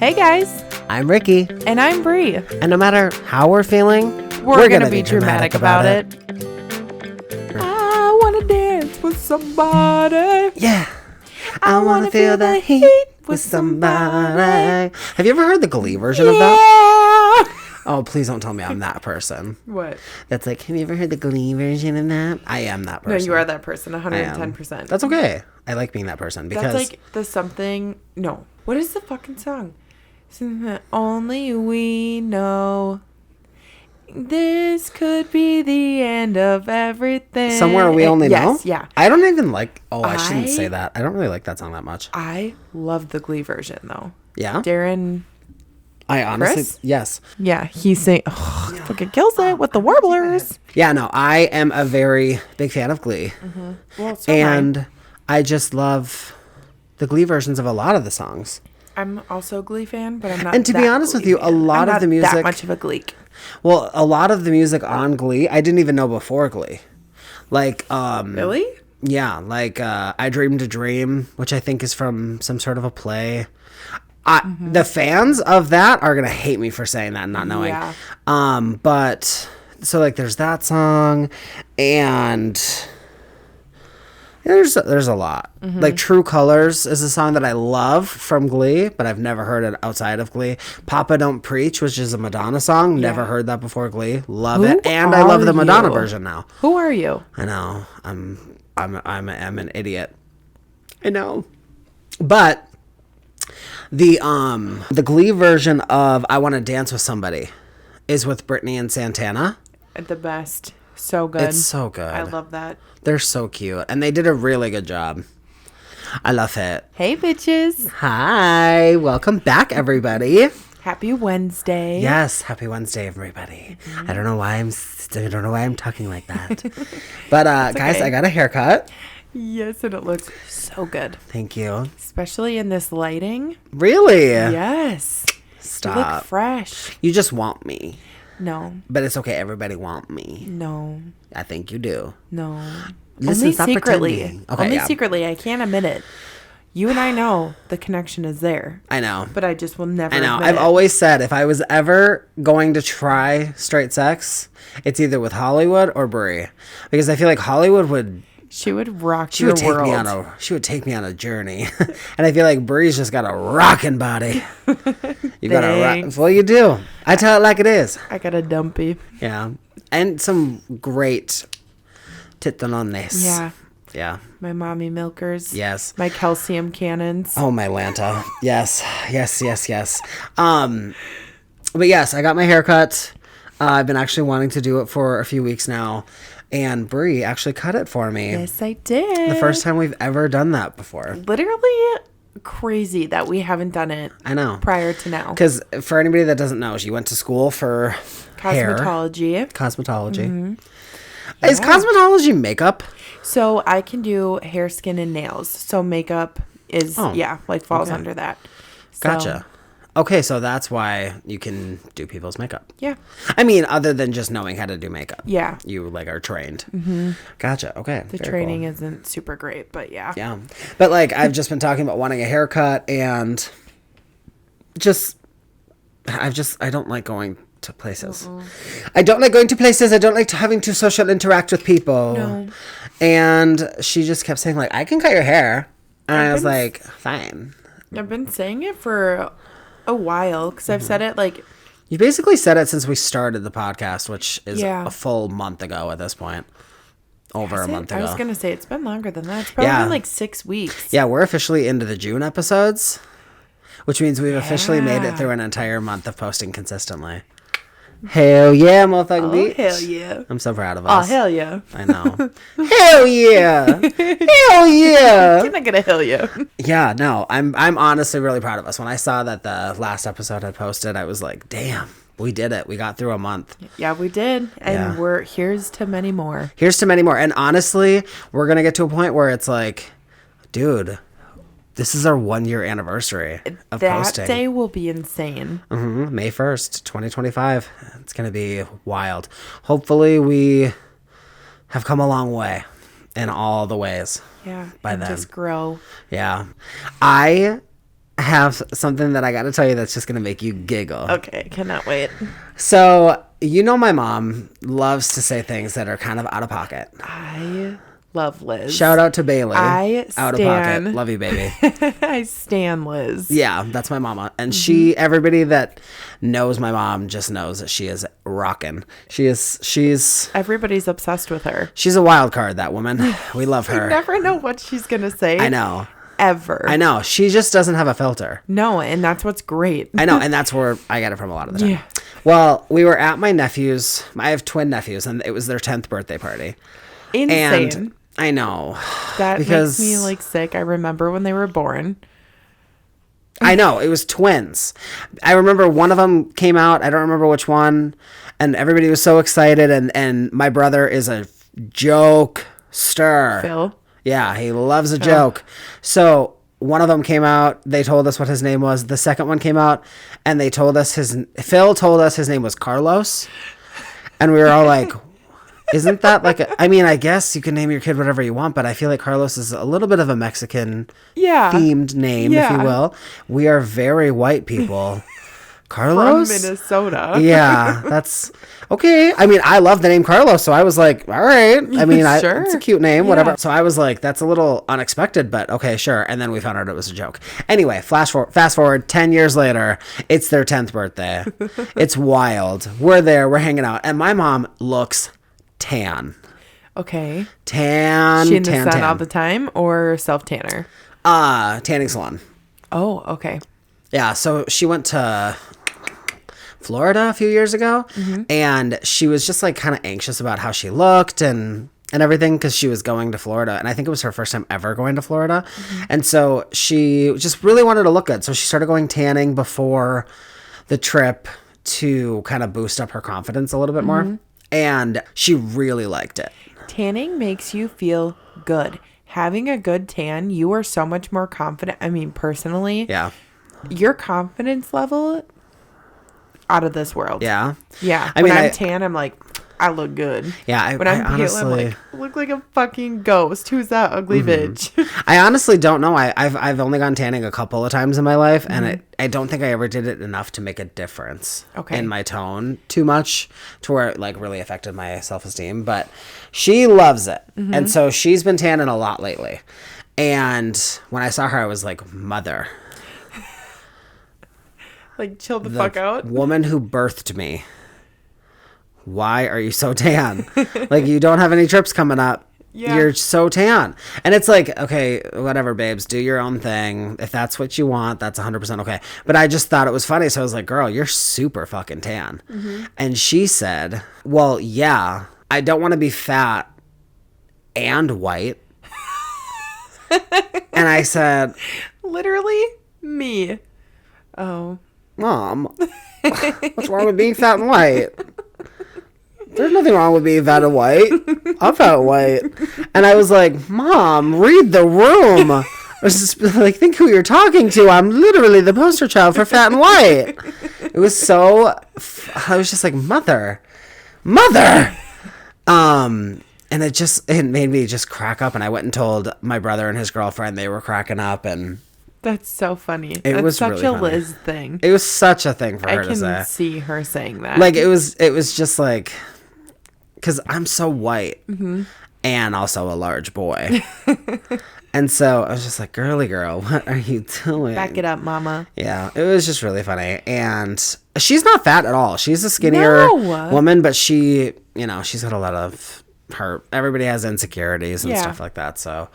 Hey guys, I'm Ricky, and I'm Bree. and no matter how we're feeling, We're gonna be dramatic about it. I wanna dance with somebody. Yeah. I wanna feel the heat with somebody. Have you ever heard the Glee version of that? Oh, please don't tell me I'm that person. What? That's like, have you ever heard the Glee version of that? I am that person. No, you are that person, 110%. That's okay. I like being that person because... That's like the something... No. What is the fucking song? Only we know... This could be the end of everything. Somewhere We Only Know? Yes, yeah. I don't even like... Oh, I shouldn't say that. I don't really like that song that much. I love the Glee version, though. Yeah? Darren... I honestly... Chris? Yes. Yeah, he's saying... Oh, yeah. Fucking kills it with the warblers. Yeah, no, I am a very big fan of Glee. Mm-hmm. Well, so and I just love the Glee versions of a lot of the songs. I'm also a Glee fan, but I'm not. And to be honest with you, a lot of the music... that much of a Gleek. Well, a lot of the music on Glee, I didn't even know before Glee. Like, Really? Yeah, like I Dreamed a Dream, which I think is from some sort of a play. The fans of that are going to hate me for saying that and not knowing. Yeah. But, so like there's that song, and... Yeah, there's a lot. Like True Colors is a song that I love from Glee, but I've never heard it outside of Glee. Papa Don't Preach, which is a Madonna song. Never heard that before Glee. Love it. And I love the Madonna version now. Who are you? I know. I'm an idiot. I know. But the Glee version of I Want to Dance with Somebody is with Britney and Santana. The best. So good. It's so good. I love that. They're so cute. And they did a really good job. I love it. Hey, bitches. Hi. Welcome back, everybody. Happy Wednesday. Yes. Happy Wednesday, everybody. I don't know why I'm talking like that. But, guys, okay. I got a haircut. Yes, and it looks so good. Thank you. Especially in this lighting. Really? Yes. Stop. You look fresh. You just want me. No. But it's okay. Everybody want me. No. I think you do. No. Listen, Only stop secretly. pretending. Okay, Only yeah. secretly. I can't admit it. You and I know the connection is there. I know. But I just will never I know. admit I've it. always said if I was ever going to try straight sex, it's either with Hollywood or Bree. Because I feel like Hollywood would... She would rock your world. She would take me on a journey. And I feel like Bree's just got a rocking body. You got a rock. Well, you do. I tell it like it is. I got a dumpy. Yeah. And some great titonones. Yeah. Yeah. My mommy milkers. Yes. My calcium cannons. Oh, my Lanta. Yes. Yes. But yes, I got my haircut. I've been actually wanting to do it for a few weeks now. And Bree actually cut it for me. Yes, I did. The first time we've ever done that before. Literally crazy that we haven't done it. I know. Prior to now. Because for anybody that doesn't know, she went to school for Cosmetology. Hair. Cosmetology. Mm-hmm. Is cosmetology makeup? So I can do hair, skin, and nails. So makeup is, falls under that. Gotcha. Okay, so that's why you can do people's makeup. Yeah. I mean, other than just knowing how to do makeup. Yeah. You, are trained. Mm-hmm. Gotcha. Okay. The training isn't super great, but yeah. Yeah. But, I've just been talking about wanting a haircut and I don't like going to places. I don't like going to places. I don't like having to social interact with people. No. And she just kept saying, I can cut your hair. And I was like, fine. I've been saying it for a while because I've said it You basically said it since we started the podcast, which is Yeah. a full month ago at this point. Over a month ago. I was going to say it's been longer than that. It's probably been 6 weeks. Yeah, we're officially into the June episodes, which means we've officially made it through an entire month of posting consistently. Hell yeah, motherfucking bitch. Hell yeah. I'm so proud of us. Oh, hell yeah. I know. Hell yeah. Hell yeah. You're not going to hell yeah. Yeah, no, I'm honestly really proud of us. When I saw that the last episode had posted, I was like, damn, we did it. We got through a month. Yeah, we did. And here's to many more. Here's to many more. And honestly, we're going to get to a point where it's like, dude, this is our 1 year anniversary of posting. That day will be insane. Mm-hmm. May 1st, 2025. It's going to be wild. Hopefully we have come a long way in all the ways. Yeah. By then. Just grow. Yeah. I have something that I got to tell you that's just going to make you giggle. Okay, cannot wait. So, you know, my mom loves to say things that are kind of out of pocket. I love Liz. Shout out to Bailey. I Out of stan. pocket. Love you, baby. I stan Liz. Yeah, that's my mama. And everybody that knows my mom just knows that she is rocking. She's Everybody's obsessed with her. she's a wild card, that woman. We love her. You never know what she's going to say. I know. Ever. I know. She just doesn't have a filter. No, and that's what's great. I know, and that's where I get it from a lot of the time. Yeah. Well, we were at my nephew's. I have twin nephews, and it was their 10th birthday party. Insane. And I know. That because makes me like sick. I remember when they were born. I know. It was twins. I remember one of them came out. I don't remember which one. And everybody was so excited. And my brother is a jokester. Phil. Yeah, he loves a joke. So one of them came out. They told us what his name was. The second one came out, and they told us Phil told us his name was Carlos. And we were all like, isn't that like I mean, I guess you can name your kid whatever you want, but I feel like Carlos is a little bit of a Mexican themed name, if you will. We are very white people. Carlos? From Minnesota. Yeah, that's okay. I mean, I love the name Carlos, so I was like, all right. I mean, Sure. it's a cute name, whatever. Yeah. So I was like, that's a little unexpected, but okay, sure. And then we found out it was a joke. Anyway, fast forward 10 years later, it's their 10th birthday. It's wild. We're there, we're hanging out, and my mom looks tan. Okay. Tan. She in the tan, sun tan. all the time or self-tanner? Tanning salon. Oh, okay. Yeah, so she went to Florida a few years ago, and she was just like kind of anxious about how she looked and everything because she was going to Florida, and I think it was her first time ever going to Florida, and so she just really wanted to look good. So she started going tanning before the trip to kind of boost up her confidence a little bit more, and she really liked it. Tanning makes you feel good. Having a good tan, you are so much more confident. I mean, personally, Yeah. your confidence level out of this world. Yeah. Yeah. I When mean, I'm tan, I'm like, I look good. Yeah, When I'm pale, honestly, I'm like, I look like a fucking ghost. Who's that ugly bitch? I honestly don't know. I've only gone tanning a couple of times in my life, and I don't think I ever did it enough to make a difference in my tone too much to where it like really affected my self-esteem. But she loves it, and so she's been tanning a lot lately. And when I saw her, I was like, mother. Like, chill the fuck out. Woman who birthed me. Why are you so tan? Like, you don't have any trips coming up. Yeah. You're so tan. And it's like, okay, whatever, babes, do your own thing. If that's what you want, that's 100% okay. But I just thought it was funny. So I was like, girl, you're super fucking tan. And she said, well, yeah, I don't want to be fat and white. And I said, Literally, me. Oh. Mom, what's wrong with being fat and white? There's nothing wrong with being fat and white. I'm fat and white. And I was like, Mom, read the room. I was just like, think who you're talking to. I'm literally the poster child for fat and white. It was so, I was just like, mother. And it made me just crack up. And I went and told my brother and his girlfriend, they were cracking up, and That's so funny. It That's was such really a funny. Liz thing. it was such a thing for her I to say. can see her saying that. Like, it was just like, because I'm so white and also a large boy. And so I was just like, girly girl, what are you doing? Back it up, mama. Yeah, it was just really funny. And she's not fat at all. She's a skinnier No. woman, but she, she's got a lot of everybody has insecurities and stuff like that. So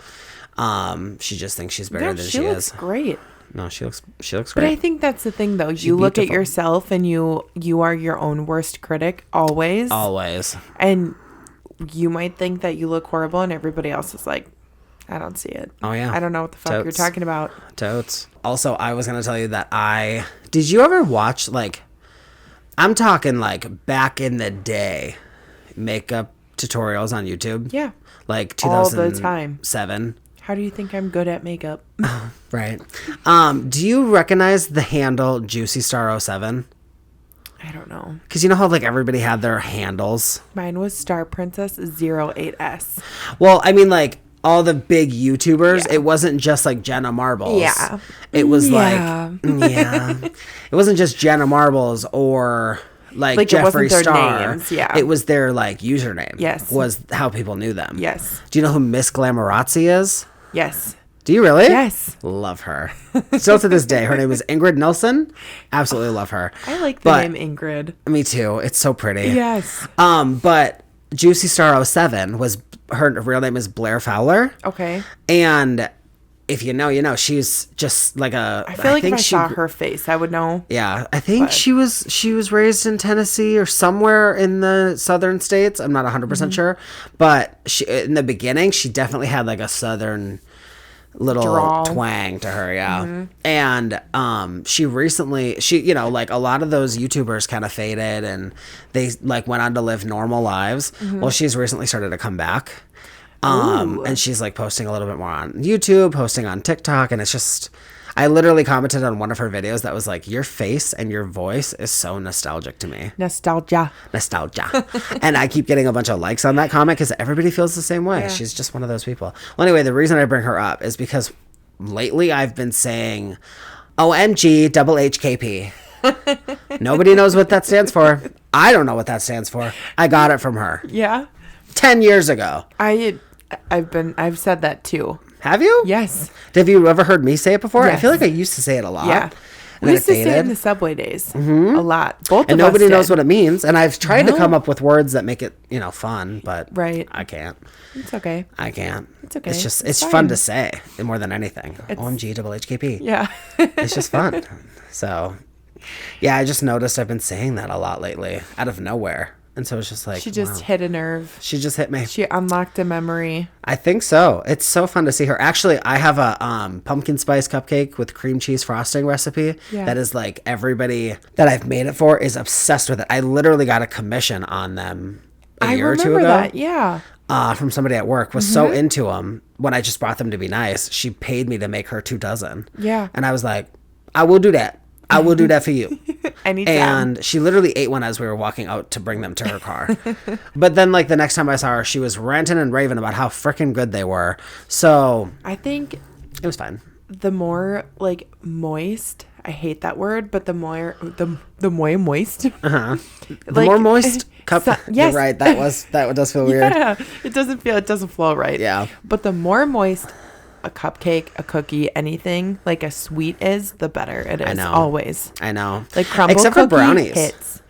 she just thinks she's better than she she looks is. great. No, she looks great. But I think that's the thing, though. You look at beautiful. yourself and you are your own worst critic always. Always. And you might think that you look horrible and everybody else is like, I don't see it. Oh, yeah. I don't know what the fuck you're Totes. talking about. Totes. Also, I was going to tell you that did you ever watch, like, I'm talking, like, back in the day, makeup tutorials on YouTube? Yeah. Like, All the time. 2007. How do you think I'm good at makeup? Right. Do you recognize the handle Juicy Star 07? I don't know. Because you know how, like, everybody had their handles? Mine was Star Princess 08S. Well, I mean, like, all the big YouTubers. Yeah. It wasn't just like Jenna Marbles. Yeah. It was Yeah. It wasn't just Jenna Marbles or like Like, it wasn't Jeffree their Star. names, yeah. It was their like username. Yes. Was how people knew them. Yes. Do you know who Miss Glamorazzi is? Yes. Do you really? Yes. Love her. Still to this day. Her name is Ingrid Nilsson. Absolutely love her. I like the name Ingrid. Me too. It's so pretty. Yes. But Juicy Star 07 was her real name is Blair Fowler. Okay. And if you know, you know. She's just like a. I feel like if I she saw her face, I would know. Yeah, I think she was raised in Tennessee or somewhere in the southern states. I'm not 100% sure, but she in the beginning she definitely had like a southern little Drawl. twang to her, yeah. And she recently you know, like a lot of those YouTubers kind of faded and they like went on to live normal lives. Well, she's recently started to come back. And she's like posting a little bit more on YouTube, posting on TikTok, and it's just I literally commented on one of her videos that was like, your face and your voice is so nostalgic to me. Nostalgia. And I keep getting a bunch of likes on that comment because everybody feels the same way. Yeah. She's just one of those people. Well, anyway, the reason I bring her up is because lately I've been saying OMG double HKP. Nobody knows what that stands for. I don't know what that stands for. I got it from her Yeah. 10 years ago. I've said that too. Have you? Yes. Have you ever heard me say it before? I Yes. feel like I used to say it a lot. Yeah. And We used to say it in faded. the subway days a lot. Both And of us nobody knows did. what it means. And I've tried to No. come up with words that make it, you know, fun, but Right. I can't. It's okay. I can't. It's okay. It's just, It's it's fun fine. to say more than anything. OMG double HKP. Yeah. It's just fun. So, yeah, I just noticed I've been saying that a lot lately out of nowhere. And so it's just like, She just wow. hit a nerve. She just hit me. She unlocked a memory. I think so. It's so fun to see her. Actually, I have a pumpkin spice cupcake with cream cheese frosting recipe Yeah. that is like everybody that I've made it for is obsessed with it. I literally got a commission on them a year or two ago. That. Yeah. From somebody at work was so into them when I just brought them to be nice. She paid me to make her 2 dozen. Yeah. And I was like, I will do that. I will do that for you. Anytime. And she literally ate one as we were walking out to bring them to her car. But then, like, the next time I saw her, she was ranting and raving about how freaking good they were. So I think it was fine. the more like moist, I hate that word, but the more moist. The Like, more moist cup. so- yes. You're right. That does feel weird. Yeah. It doesn't flow right. Yeah. But the more moist a cupcake, a cookie, anything like a sweet is, the better it is. I know. Always. I know. Like crumble Except for cookie brownies. hits.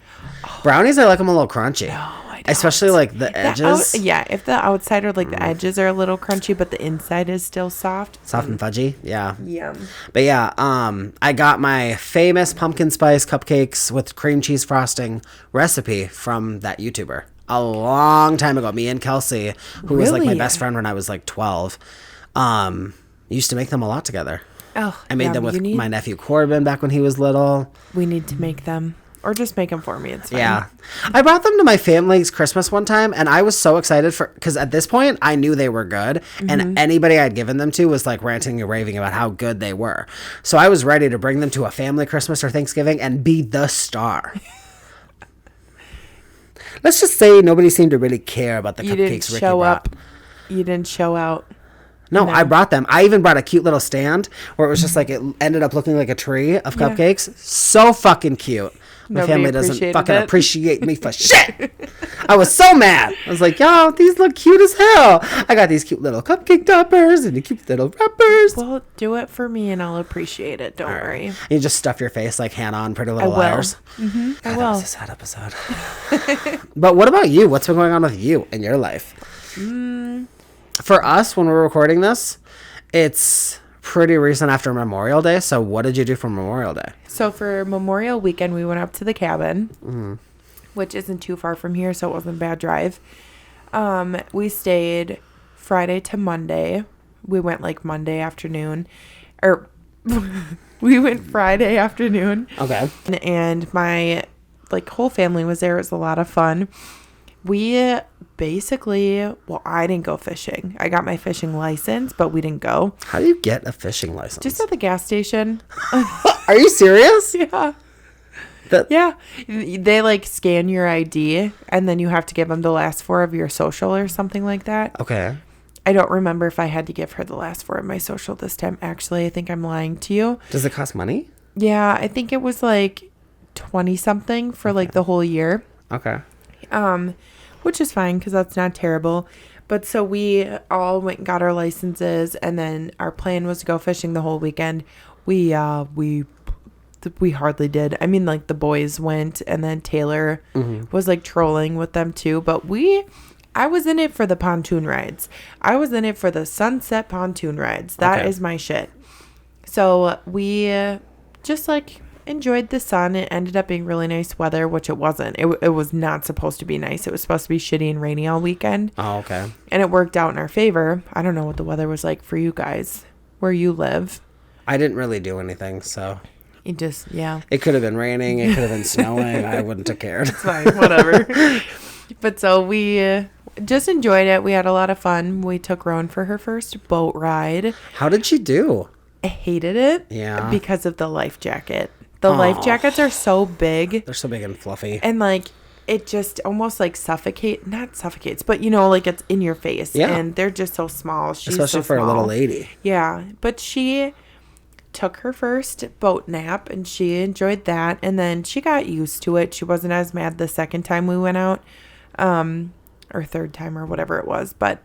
Brownies, I like them a little crunchy. No, I don't. Especially like the edges. Yeah, if the outside or like the edges are a little crunchy, but the inside is still soft. Soft and fudgy. Yeah. Yum. But yeah, I got my famous pumpkin spice cupcakes with cream cheese frosting recipe from that YouTuber a long time ago. Me and Kelsey, who was like my Really? best friend when I was like 12, used to make them a lot together. Oh, I made them with my nephew Corbin back when he was little. We need to make them, or just make them for me. It's fine. Yeah. I brought them to my family's Christmas one time, and I was so excited because at this point I knew they were good, and anybody I'd given them to was like ranting and raving about how good they were. So I was ready to bring them to a family Christmas or Thanksgiving and be the star. Let's just say nobody seemed to really care about the You didn't cupcakes Ricky show brought. up. You didn't show out. No, I brought them. I even brought a cute little stand where it was just like it ended up looking like a tree of Yeah. cupcakes. So fucking cute. My Nobody family doesn't appreciated fucking it. appreciate me for shit. I was so mad. I was like, yo, these look cute as hell. I got these cute little cupcake toppers and the cute little wrappers. Well, do it for me and I'll appreciate it. Don't worry. And you just stuff your face like Hannah on Pretty Little will. Liars. I God, that will. was a sad episode. But what about you? What's been going on with you in your life? For us, when we're recording this, it's pretty recent after Memorial Day. So what did you do for Memorial Day? So for Memorial Weekend, we went up to the cabin, which isn't too far from here, so it wasn't a bad drive. We stayed Friday to Monday. We went like Monday afternoon, or we went Friday afternoon. Okay. And my like whole family was there. It was a lot of fun. We basically, well, I didn't go fishing. I got my fishing license, but we didn't go. How do you get a fishing license? Just at the gas station. Are you serious? Yeah. That- Yeah. They like scan your ID and then you have to give them the last four of your social or something like that. Okay. I don't remember if I had to give her the last 4 of my social this time. Actually, I think I'm lying to you. Does it cost money? Yeah, I think it was like 20 something for like the whole year. Okay. Which is fine because that's not terrible. But so we all went and got our licenses, and then our plan was to go fishing the whole weekend. We hardly did. I mean, like the boys went, and then Taylor was like trolling with them too. But I was in it for the pontoon rides. I was in it for the sunset pontoon rides. That is my shit. So we just like enjoyed the sun. It ended up being really nice weather, which it wasn't. It was not supposed to be nice. It was supposed to be shitty and rainy all weekend. Oh, okay. And it worked out in our favor. I don't know what the weather was like for you guys where you live. I didn't really do anything, so it just it could have been raining, it could have been snowing. I wouldn't have cared. It's fine, whatever. But so we just enjoyed it. We had a lot of fun. We took Rowan for her first boat ride. How did she do? I hated it because of the life jacket. The life jackets are so big. They're so big and fluffy. And like it just almost like not suffocates, but you know, like it's in your face. Yeah. And they're just so small. Especially for a little lady. Yeah. But she took her first boat nap and she enjoyed that. And then she got used to it. She wasn't as mad the second time we went out, or third time or whatever it was. But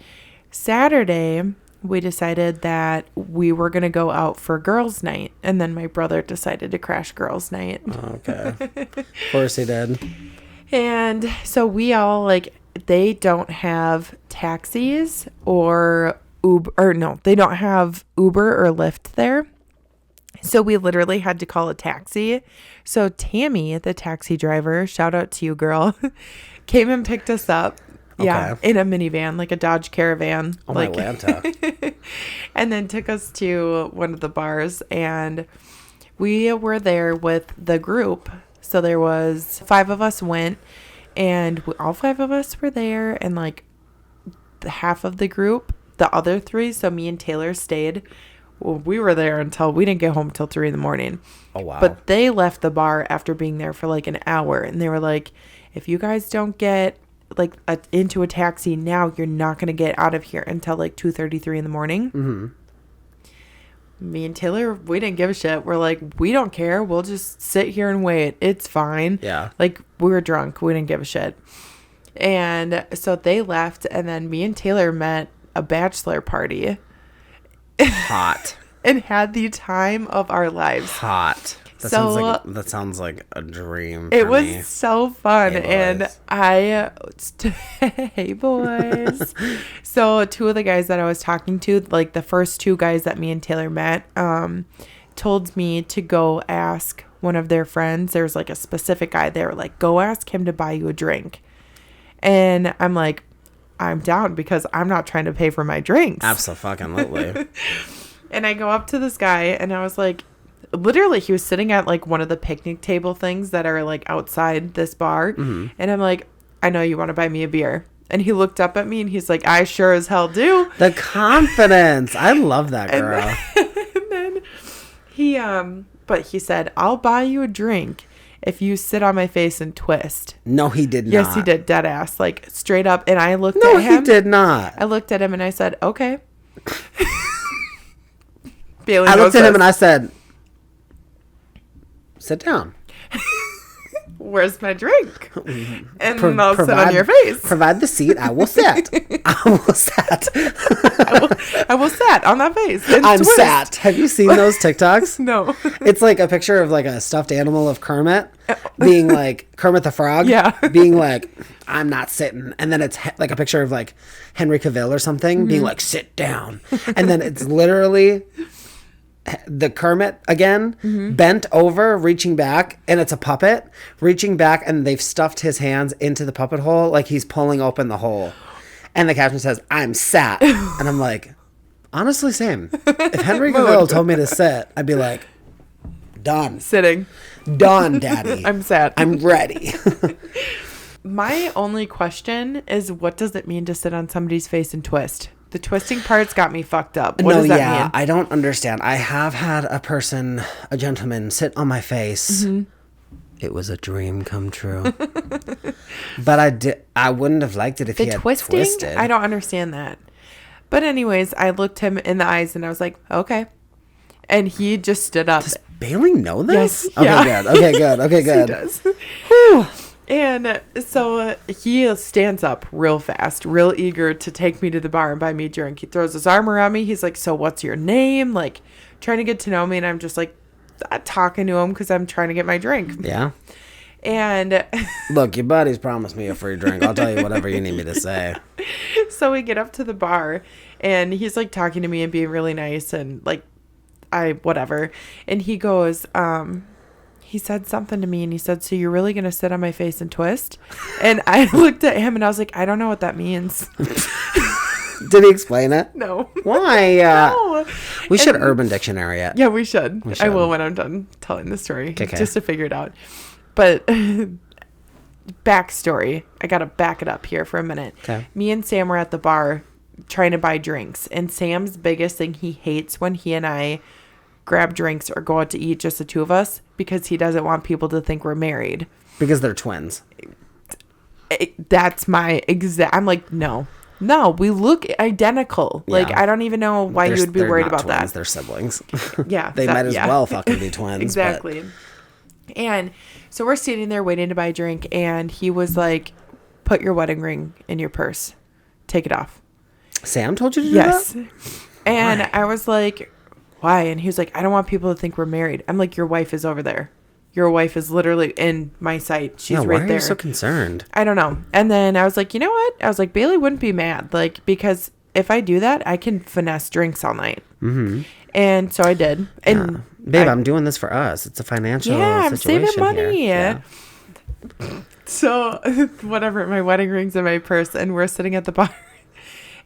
Saturday, we decided that we were going to go out for girls' night. And then my brother decided to crash girls' night. Okay. Of course he did. And so we all they don't have taxis or Uber, or no, they don't have Uber or Lyft there. So we literally had to call a taxi. So Tammy, the taxi driver, shout out to you, girl, came and picked us up. Okay. Yeah, in a minivan, like a Dodge Caravan. Oh, my Atlanta. And then took us to one of the bars. And we were there with the group. So there was 5 of us went. And all 5 of us were there. And like the half of the group, the other 3, so me and Taylor stayed. Well, we were there until we didn't get home till 3 a.m. Oh, wow. But they left the bar after being there for like an hour. And they were like, if you guys don't get like into a taxi now, you're not going to get out of here until like 2:33 in the morning. Mm-hmm. Me and Taylor, we didn't give a shit. We're like, we don't care. We'll just sit here and wait. It's fine. Yeah. Like we were drunk. We didn't give a shit. And so they left. And then me and Taylor met a bachelor party. Hot. And had the time of our lives. Hot. That sounds like a dream for It was me. so fun. And hey boys. So 2 of the guys that I was talking to, like the first 2 guys that me and Taylor met, told me to go ask one of their friends. There's like a specific guy there, like, go ask him to buy you a drink. And I'm like, I'm down because I'm not trying to pay for my drinks. Absolutely. And I go up to this guy and I was like, literally he was sitting at like one of the picnic table things that are like outside this bar. Mm-hmm. And I'm like, I know you want to buy me a beer. And he looked up at me and he's like, I sure as hell do. The confidence. I love that girl. And then he, but he said, I'll buy you a drink if you sit on my face and twist. No, he did not. Yes, he did. Dead ass. Like straight up. And I looked at him. No, he did not. I looked at him and I said, okay. I looked at him and I said, sit down. Where's my drink? And I'll sit on your face. Provide the seat. I will sit. I will sit. I will sit on that face. I'm sat. Have you seen those TikToks? No. It's like a picture of like a stuffed animal of Kermit being like Kermit the Frog. Yeah. Being like, I'm not sitting. And then it's like a picture of like Henry Cavill or something being like, sit down. And then it's literally the Kermit again, bent over, reaching back, and it's a puppet reaching back, and they've stuffed his hands into the puppet hole like he's pulling open the hole. And the caption says, I'm sat. And I'm like, honestly, same. If Henry Cavill told me to sit, I'd be like, done. Sitting. Done, daddy. I'm sat. I'm ready. My only question is, what does it mean to sit on somebody's face and twist? The twisting parts got me fucked up. What does that mean? I don't understand. I have had a gentleman sit on my face. Mm-hmm. It was a dream come true. But I wouldn't have liked it if he had twisted. I don't understand that. But anyways, I looked him in the eyes and I was like, okay. And he just stood up. Does Bailey know this? Yes. Okay, Yeah. good. Okay, good. Okay, good. He does. Whew. And so he stands up real fast, real eager to take me to the bar and buy me a drink. He throws his arm around me. He's like, so what's your name? Like, trying to get to know me. And I'm just like, talking to him because I'm trying to get my drink. Yeah. And look, your buddy's promised me a free drink. I'll tell you whatever you need me to say. So we get up to the bar and he's like talking to me and being really nice and like, whatever. And he goes, he said something to me and he said, so you're really going to sit on my face and twist? And I looked at him and I was like, I don't know what that means. Did he explain it? No. Why? No. We should Urban Dictionary it. Yeah, we should. I will when I'm done telling the story. Okay. Just to figure it out. But backstory. I got to back it up here for a minute. Okay. Me and Sam were at the bar trying to buy drinks. And Sam's biggest thing he hates when he and I grab drinks or go out to eat, just the two of us, because he doesn't want people to think we're married. Because they're twins. That's my exact... I'm like, no, we look identical. Yeah. Like, I don't even know why you would be worried about twins, that. They're siblings. Yeah. They might as well fucking be twins. Exactly. But. And so we're sitting there waiting to buy a drink, and he was like, put your wedding ring in your purse. Take it off. Sam told you to do that? Yes. And I was like... why? And he was like, I don't want people to think we're married. I'm like, your wife is over there. Your wife is literally in my sight. She's right there. Why are you so concerned? I don't know. And then I was like, you know what? I was like, Bailey wouldn't be mad. Like, because if I do that, I can finesse drinks all night. Mm-hmm. And so I did. And babe, I'm doing this for us. It's a financial situation. I'm saving money. Yeah. So whatever, my wedding ring's in my purse and we're sitting at the bar.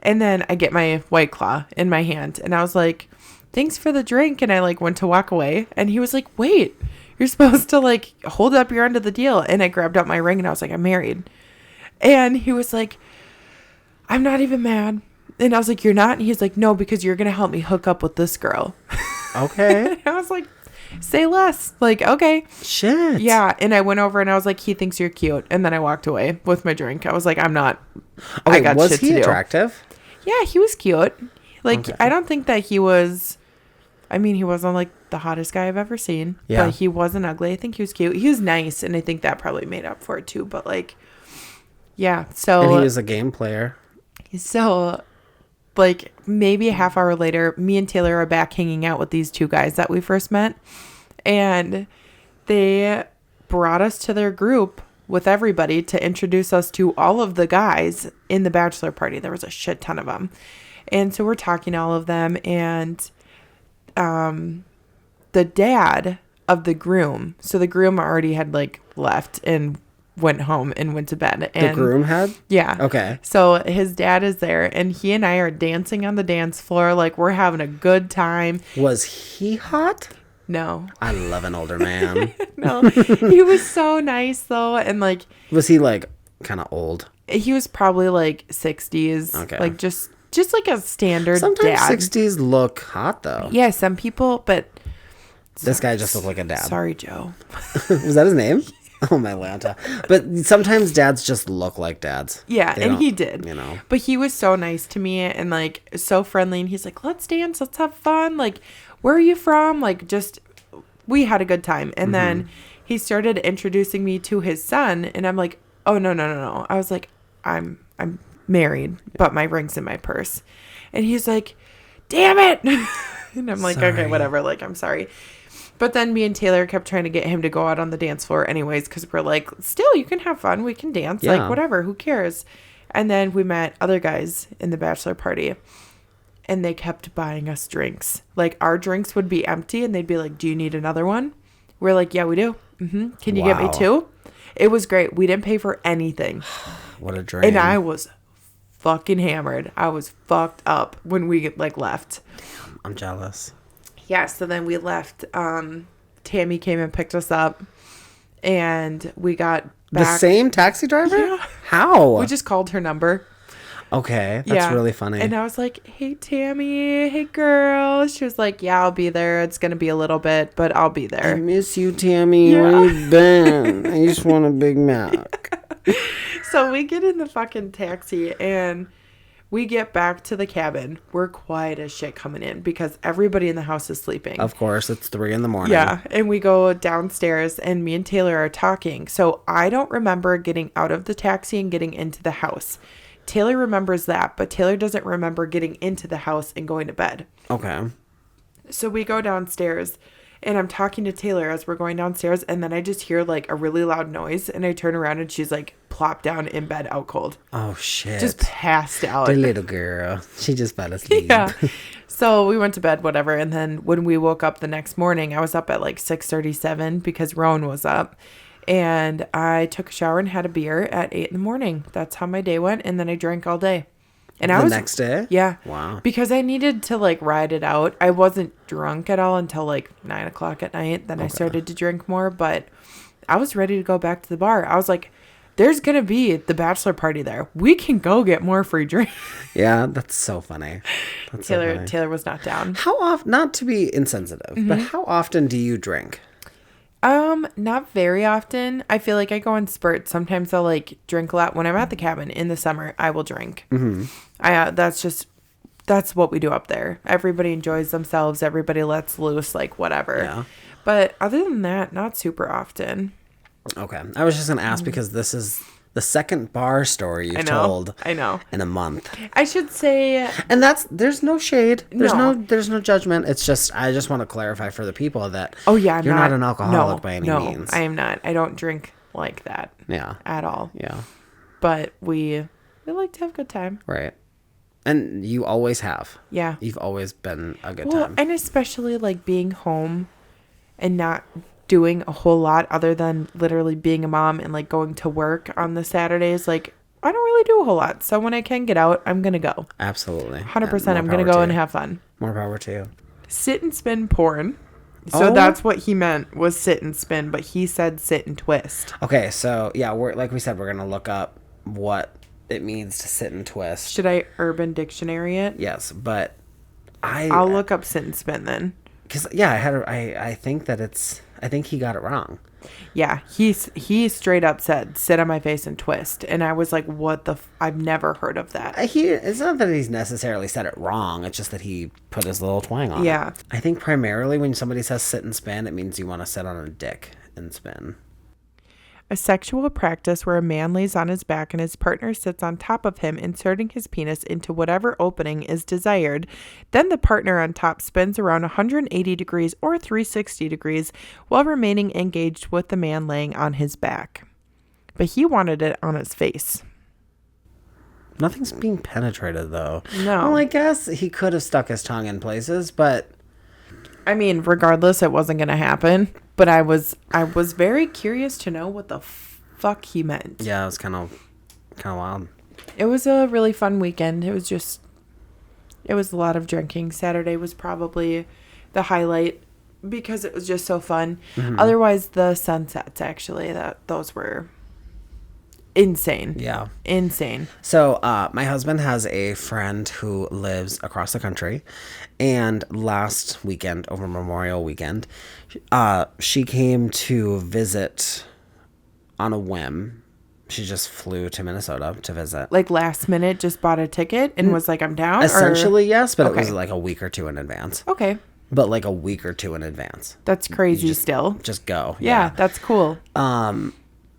And then I get my White Claw in my hand. And I was like, thanks for the drink. And I like went to walk away and he was like, wait, you're supposed to like hold up your end of the deal. And I grabbed out my ring and I was like, I'm married. And he was like, I'm not even mad. And I was like, you're not? And he's like, no, because you're going to help me hook up with this girl. Okay. And I was like, say less. Like, okay. Shit. Yeah. And I went over and I was like, he thinks you're cute. And then I walked away with my drink. I was like, I'm not. Okay, I got was shit he to attractive? Do. Yeah, he was cute. Like, okay. I don't think that he was... I mean, he wasn't like the hottest guy I've ever seen. Yeah. But he wasn't ugly. I think he was cute. He was nice. And I think that probably made up for it too. But like, yeah. So. And he was a game player. So, like, maybe a half hour later, me and Taylor are back hanging out with these two guys that we first met. And they brought us to their group with everybody to introduce us to all of the guys in the bachelor party. There was a shit ton of them. And so we're talking to all of them. And the dad of the groom, so the groom already had like left and went home and went to bed. And the groom had? Yeah. Okay. So his dad is there and he and I are dancing on the dance floor. Like we're having a good time. Was he hot? No. I love an older man. No. He was so nice though. And like. Was he like kind of old? He was probably like 60s. Okay. Like just like a standard Sometimes dad. 60s look hot though. Yeah, some people, but. This guy just looked like a dad. Sorry, Joe. Was that his name? Oh, my Lanta. But sometimes dads just look like dads. Yeah, and he did. You know. But he was so nice to me and like so friendly. And he's like, let's dance. Let's have fun. Like, where are you from? Like, just, we had a good time. And then he started introducing me to his son. And I'm like, oh, no. I was like, I'm married, but my ring's in my purse. And he's like, damn it. And I'm like, okay, whatever. Like, I'm sorry. But then me and Taylor kept trying to get him to go out on the dance floor anyways, because we're like, still, you can have fun. We can dance. Yeah. Like, whatever. Who cares? And then we met other guys in the bachelor party, and they kept buying us drinks. Like, our drinks would be empty, and they'd be like, do you need another one? We're like, yeah, we do. Can you get me two? It was great. We didn't pay for anything. What a dream. And I was fucking hammered. I was fucked up when we, like, left. Damn, I'm jealous. Yeah, so then we left. Tammy came and picked us up, and we got back. The same taxi driver? Yeah. How? We just called her number. Okay, that's really funny. And I was like, hey, Tammy, hey, girl. She was like, yeah, I'll be there. It's going to be a little bit, but I'll be there. I miss you, Tammy. Yeah. Where you been? I just want a Big Mac. So we get in the fucking taxi, and We get back to the cabin. We're quiet as shit coming in because everybody in the house is sleeping. Of course, it's 3 a.m. Yeah, and we go downstairs and me and Taylor are talking. So I don't remember getting out of the taxi and getting into the house. Taylor remembers that, but Taylor doesn't remember getting into the house and going to bed. Okay. So we go downstairs and I'm talking to Taylor as we're going downstairs, and then I just hear like a really loud noise, and I turn around and she's like plopped down in bed out cold. Oh, shit. Just passed out. The little girl. She just fell asleep. Yeah. So we went to bed, whatever. And then when we woke up the next morning, I was up at like 6:37 because Roan was up. And I took a shower and had a beer at 8 a.m. That's how my day went. And then I drank all day. And The next day? Yeah. Wow. Because I needed to like ride it out. I wasn't drunk at all until like 9 o'clock at night. Then I started to drink more. But I was ready to go back to the bar. I was like, there's going to be the bachelor party there. We can go get more free drinks. Yeah, that's so funny. That's so funny. Taylor was not down. How often, not to be insensitive, but how often do you drink? Not very often. I feel like I go in spurts. Sometimes I'll like drink a lot. When I'm at the cabin in the summer, I will drink. That's what we do up there. Everybody enjoys themselves. Everybody lets loose, like whatever. Yeah. But other than that, not super often. Okay. I was just going to ask because this is the second bar story you've told I know. in a month. I should say, And there's no shade. There's No. there's no judgment. It's just, I just want to clarify for the people that oh yeah, you're not an alcoholic by any means. I am not. I don't drink like that. Yeah. At all. Yeah. But we like to have a good time. Right. And you always have. Yeah. You've always been a good Well, time. and especially like being home and not doing a whole lot other than literally being a mom and like going to work on the Saturdays. Like, I don't really do a whole lot. So when I can get out, I'm going to go. Absolutely. 100%. I'm going to go and have fun. More power to you. Sit and spin porn. So that's what he meant was sit and spin, but he said sit and twist. Okay, so yeah, we're like we said, we're gonna look up what it means to sit and twist. Should I Urban Dictionary it? Yes, but I'll look up sit and spin then. Because yeah, I think that I think he got it wrong. Yeah, he straight up said sit on my face and twist, and I was like, what the I've never heard of that. It's not that he's necessarily said it wrong, it's just that he put his little twang on it. Yeah. I think primarily when somebody says sit and spin, it means you want to sit on a dick and spin. A sexual practice where a man lays on his back and his partner sits on top of him, inserting his penis into whatever opening is desired. Then the partner on top spins around 180 degrees or 360 degrees while remaining engaged with the man laying on his back. But he wanted it on his face. Nothing's being penetrated, though. No. Well, I guess he could have stuck his tongue in places, but... I mean, regardless, it wasn't going to happen. But I was very curious to know what the fuck he meant. Yeah, it was kind of wild. It was a really fun weekend. It was a lot of drinking. Saturday was probably the highlight because it was just so fun. Mm-hmm. Otherwise, the sunsets, actually, those were insane. Yeah. Insane. So my husband has a friend who lives across the country. And last weekend, over Memorial Weekend, she came to visit on a whim. She just flew to Minnesota to visit. Like last minute, just bought a ticket and was like, I'm down? Essentially, yes, but Okay. it was like a week or two in advance. Okay. But like a week or two in advance. That's crazy still. Just go. Yeah, that's cool.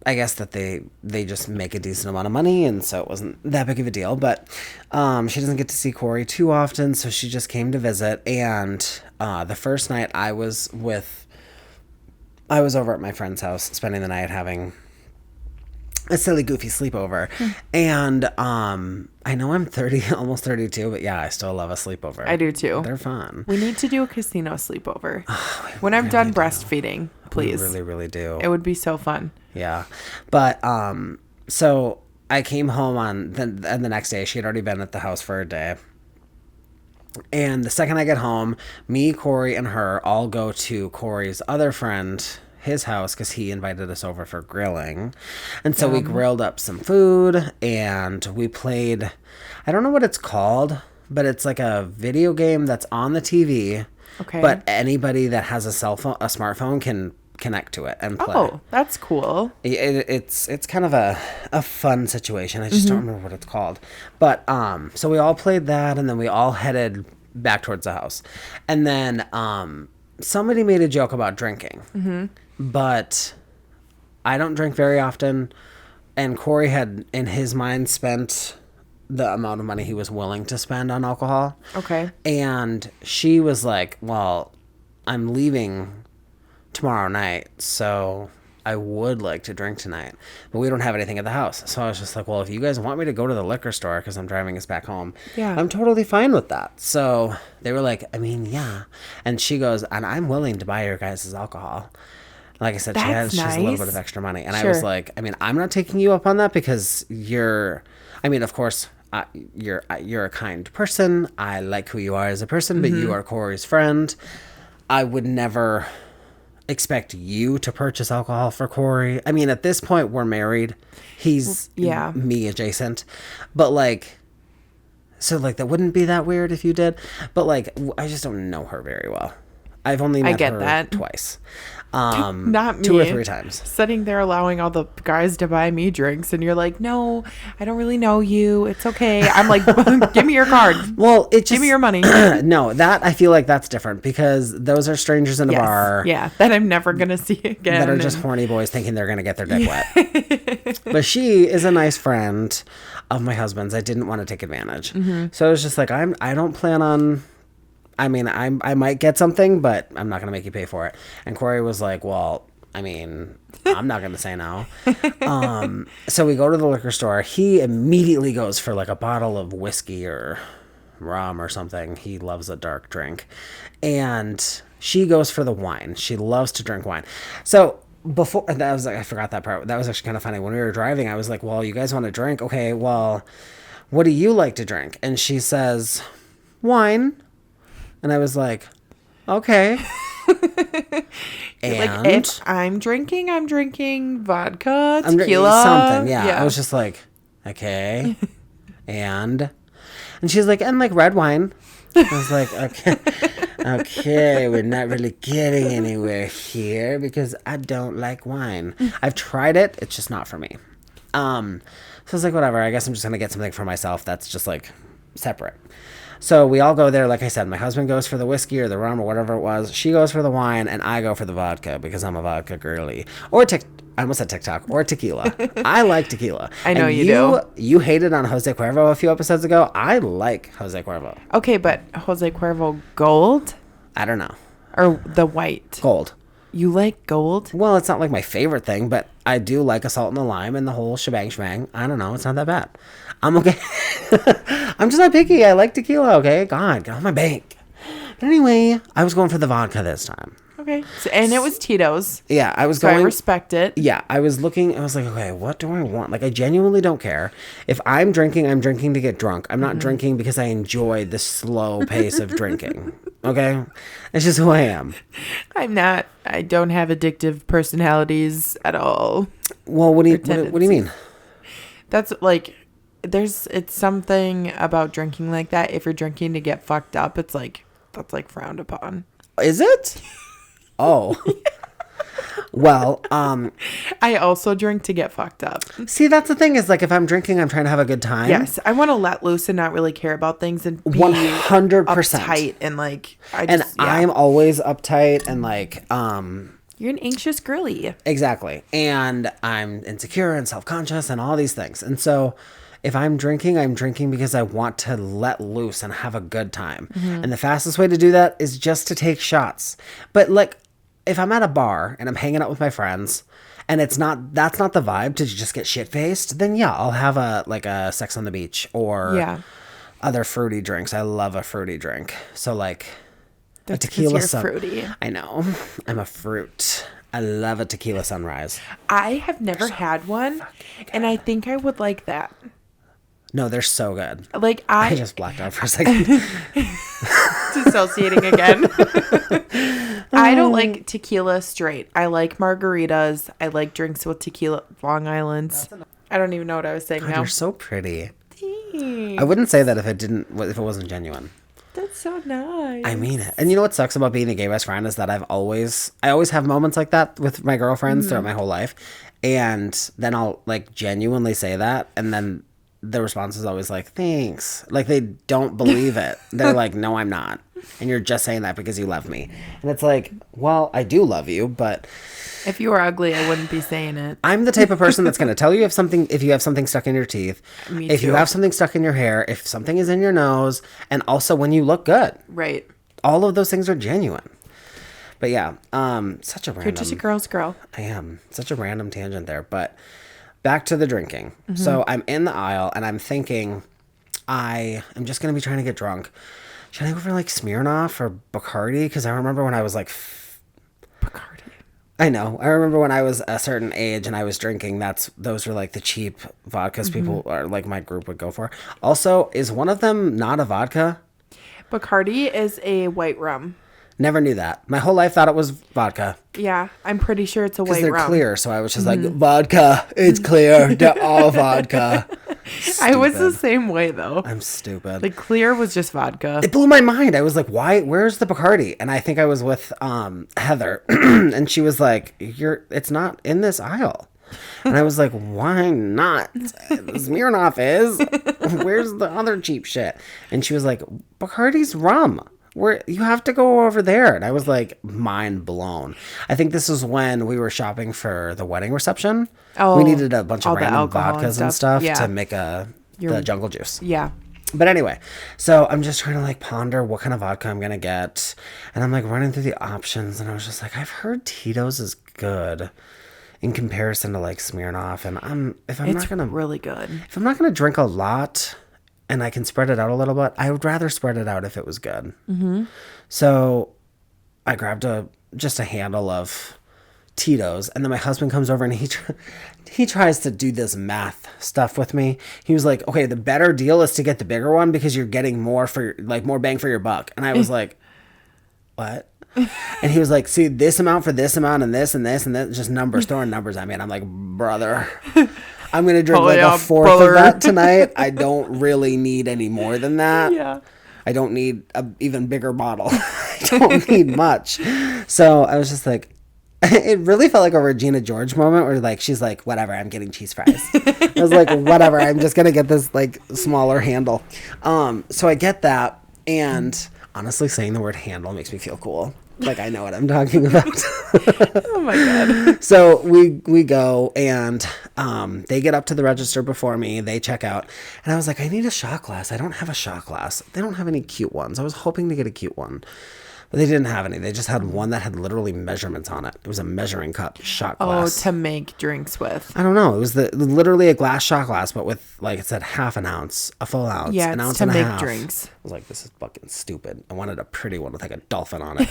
I guess that they just make a decent amount of money, and so it wasn't that big of a deal. But she doesn't get to see Corey too often, so she just came to visit. And the first night I was over at my friend's house spending the night having a silly, goofy sleepover. And I know I'm 30, almost 32, but yeah, I still love a sleepover. I do too. They're fun. We need to do a casino sleepover. When I'm done breastfeeding, please. We really, really do. It would be so fun. Yeah. But so I came home and the next day. She had already been at the house for a day. And the second I get home, me, Corey, and her all go to Corey's other friend, his house, because he invited us over for grilling. And so we grilled up some food and we played, I don't know what it's called, but it's like a video game that's on the TV. Okay. But anybody that has a cell phone, a smartphone, can connect to it and play. Oh, that's cool. It's kind of a fun situation. I just don't remember what it's called. But so we all played that, and then we all headed back towards the house. And then somebody made a joke about drinking. But I don't drink very often, and Corey had in his mind spent the amount of money he was willing to spend on alcohol. Okay. And she was like, well, I'm leaving tomorrow night, so I would like to drink tonight, but we don't have anything at the house. So I was just like, well, if you guys want me to go to the liquor store because I'm driving us back home, I'm totally fine with that. So they were like, I mean, yeah. And she goes, and I'm willing to buy your guys' alcohol. Like I said, That's she has a little bit of extra money. And I was like, I mean, I'm not taking you up on that because of course, you're a kind person. I like who you are as a person, but you are Corey's friend. I would never expect you to purchase alcohol for Corey. I mean, at this point, we're married. He's me adjacent. But so that wouldn't be that weird if you did. But I just don't know her very well. I've only met her twice. Not me. 2 or 3 times. Sitting there allowing all the guys to buy me drinks, and you're like, no, I don't really know you. It's okay. I'm like, give me your card. Well, give me your money. No, that I feel like that's different because those are strangers in a bar. Yeah, that I'm never gonna see again. That are just horny boys thinking they're gonna get their dick wet. But she is a nice friend of my husband's. I didn't want to take advantage, so I was just like, I don't plan on. I mean, I might get something, but I'm not going to make you pay for it. And Corey was like, well, I mean, I'm not going to say no. So we go to the liquor store. He immediately goes for a bottle of whiskey or rum or something. He loves a dark drink. And she goes for the wine. She loves to drink wine. So before that was I forgot that part. That was actually kind of funny. When we were driving, I was like, well, you guys want to drink? Okay, well, what do you like to drink? And she says, wine. And I was like, okay. And if I'm drinking vodka, tequila. Something, yeah. I was just like, okay. And she's like, and red wine. I was like, okay, we're not really getting anywhere here because I don't like wine. I've tried it. It's just not for me. So I was like, whatever. I guess I'm just going to get something for myself that's just separate. So we all go there. Like I said, my husband goes for the whiskey or the rum or whatever it was. She goes for the wine, and I go for the vodka because I'm a vodka girly. I almost said TikTok. Or tequila. I like tequila. I know you do. You hated on Jose Cuervo a few episodes ago. I like Jose Cuervo. Okay, but Jose Cuervo gold? I don't know. Or the white? Gold. You like gold? Well, it's not my favorite thing, but I do like a salt and a lime and the whole shebang. I don't know. It's not that bad. I'm okay. I'm just not picky. I like tequila, okay? God, get off my bank. But anyway, I was going for the vodka this time. Okay. And it was Tito's. Yeah, I was going. I respect it. Yeah, I was looking. I was like, okay, what do I want? I genuinely don't care. If I'm drinking to get drunk. I'm not drinking because I enjoy the slow pace of drinking. Okay? That's just who I am. I'm not. I don't have addictive personalities at all. Well, what do you mean? That's it's something about drinking like that. If you're drinking to get fucked up, it's that's frowned upon. Is it? Oh. Well, I also drink to get fucked up. See, that's the thing is if I'm drinking, I'm trying to have a good time. Yes, I want to let loose and not really care about things and be 100% uptight and I'm always uptight and you're an anxious girly. Exactly. And I'm insecure and self-conscious and all these things. And so if I'm drinking because I want to let loose and have a good time. And the fastest way to do that is just to take shots. But if I'm at a bar and I'm hanging out with my friends and that's not the vibe to just get shit-faced, then yeah, I'll have a Sex on the Beach or other fruity drinks. I love a fruity drink. So a tequila fruity. I know. I'm a fruit. I love a tequila sunrise. I have never had one, and I think I would like that. No, they're so good. I just blacked out for a second. Dissociating again. I don't like tequila straight. I like margaritas. I like drinks with tequila, Long Island's. I don't even know what I was saying now. You're so pretty. Thanks. I wouldn't say that if it wasn't genuine. That's so nice. I mean it. And you know what sucks about being a gay best friend is that I always have moments like that with my girlfriends throughout my whole life. And then I'll like genuinely say that. And then the response is always like, thanks. Like they don't believe it. They're like, no, I'm not. And you're just saying that because you love me. And it's like, well, I do love you, but if you were ugly, I wouldn't be saying it. I'm the type of person that's going to tell you if you have something stuck in your teeth, if you have something stuck in your hair, if something is in your nose, and also when you look good. Right. All of those things are genuine. But yeah, such a random... You're just a girl's girl. I am. Such a random tangent there. But back to the drinking. So I'm in the aisle and I'm thinking, I am just going to be trying to get drunk. Should I go for like Smirnoff or Bacardi? Because I remember when I was like... Bacardi. I know. I remember when I was a certain age and I was drinking, those were like the cheap vodkas people or like my group would go for. Also, is one of them not a vodka? Bacardi is a white rum. Never knew that. My whole life thought it was vodka. Yeah, I'm pretty sure it's a white rum. Because they're clear, so I was just like, vodka, it's clear, they're all vodka. I was the same way, though. I'm stupid. The clear was just vodka. It blew my mind. I was like, why? Where's the Bacardi? And I think I was with Heather, and she was like, it's not in this aisle. And I was like, why not? Smirnoff is. Where's the other cheap shit? And she was like, Bacardi's rum. You have to go over there. And I was like, mind blown. I think this is when we were shopping for the wedding reception. Oh, we needed a bunch of random vodkas and stuff to make the jungle juice. Yeah. But anyway, so I'm just trying to like ponder what kind of vodka I'm going to get. And I'm like running through the options. And I was just like, I've heard Tito's is good in comparison to like Smirnoff. And it's really good. If I'm not going to drink a lot and I can spread it out a little bit, I would rather spread it out if it was good. Mm-hmm. So I grabbed just a handle of Tito's, and then my husband comes over and he tries to do this math stuff with me. He was like, okay, the better deal is to get the bigger one because you're getting more bang for your buck. And I was like, what? And he was like, see, this amount for this amount and this and this and that, just numbers, throwing numbers at me. And I'm like, brother, I'm going to drink a fourth of that tonight. I don't really need any more than that. Yeah. I don't need an even bigger bottle. I don't need much. So I was just like, it really felt like a Regina George moment where like, she's like, whatever, I'm getting cheese fries. I was like, whatever, I'm just going to get this like smaller handle. So I get that. And honestly, saying the word handle makes me feel cool. Like I know what I'm talking about. Oh my God. So we go and they get up to the register before me. They check out. And I was like, I need a shot glass. I don't have a shot glass. They don't have any cute ones. I was hoping to get a cute one. But they didn't have any. They just had one that had literally measurements on it. It was a measuring cup shot glass. Oh, to make drinks with. I don't know. It was literally a glass shot glass, but with, like it said, half an ounce, a full ounce, an ounce and a half. Yeah, to make drinks. I was like, this is fucking stupid. I wanted a pretty one with like a dolphin on it.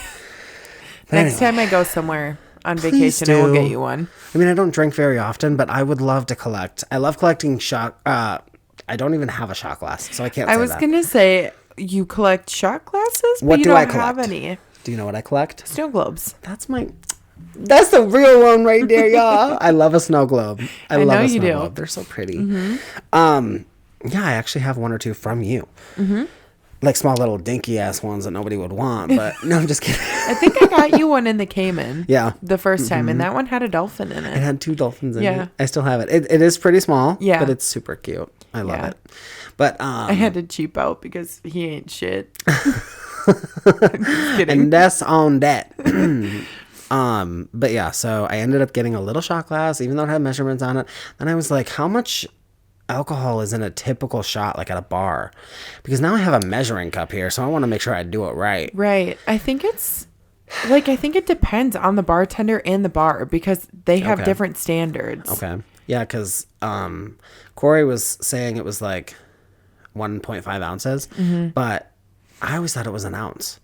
Next time I go somewhere on vacation, I will get you one. I mean, I don't drink very often, but I would love to collect. I love collecting shot. I don't even have a shot glass, so I can't say that. I was going to say, you collect shot glasses, but what you do don't I collect? have any. Do you know what I collect? Snow globes. That's the real one right there, y'all. I love a snow globe. I love a snow globe. They're so pretty. Mm-hmm. Yeah, I actually have one or two from you. Mm-hmm. Like small little dinky ass ones that nobody would want, but no, I'm just kidding. I think I got you one in the Cayman. Yeah. The first time, and that one had a dolphin in it. It had 2 dolphins in it. I still have it. It is pretty small, but it's super cute. I love it. But I had to cheap out because he ain't shit. And that's on that. But yeah, so I ended up getting a little shot glass, even though it had measurements on it. Then I was like, how much alcohol is in a typical shot, like at a bar? Because now I have a measuring cup here, so I want to make sure I do it right. Right. I think it depends on the bartender and the bar because they have different standards. Okay. Yeah, because Corey was saying it was like 1.5 ounces, but I always thought it was an ounce.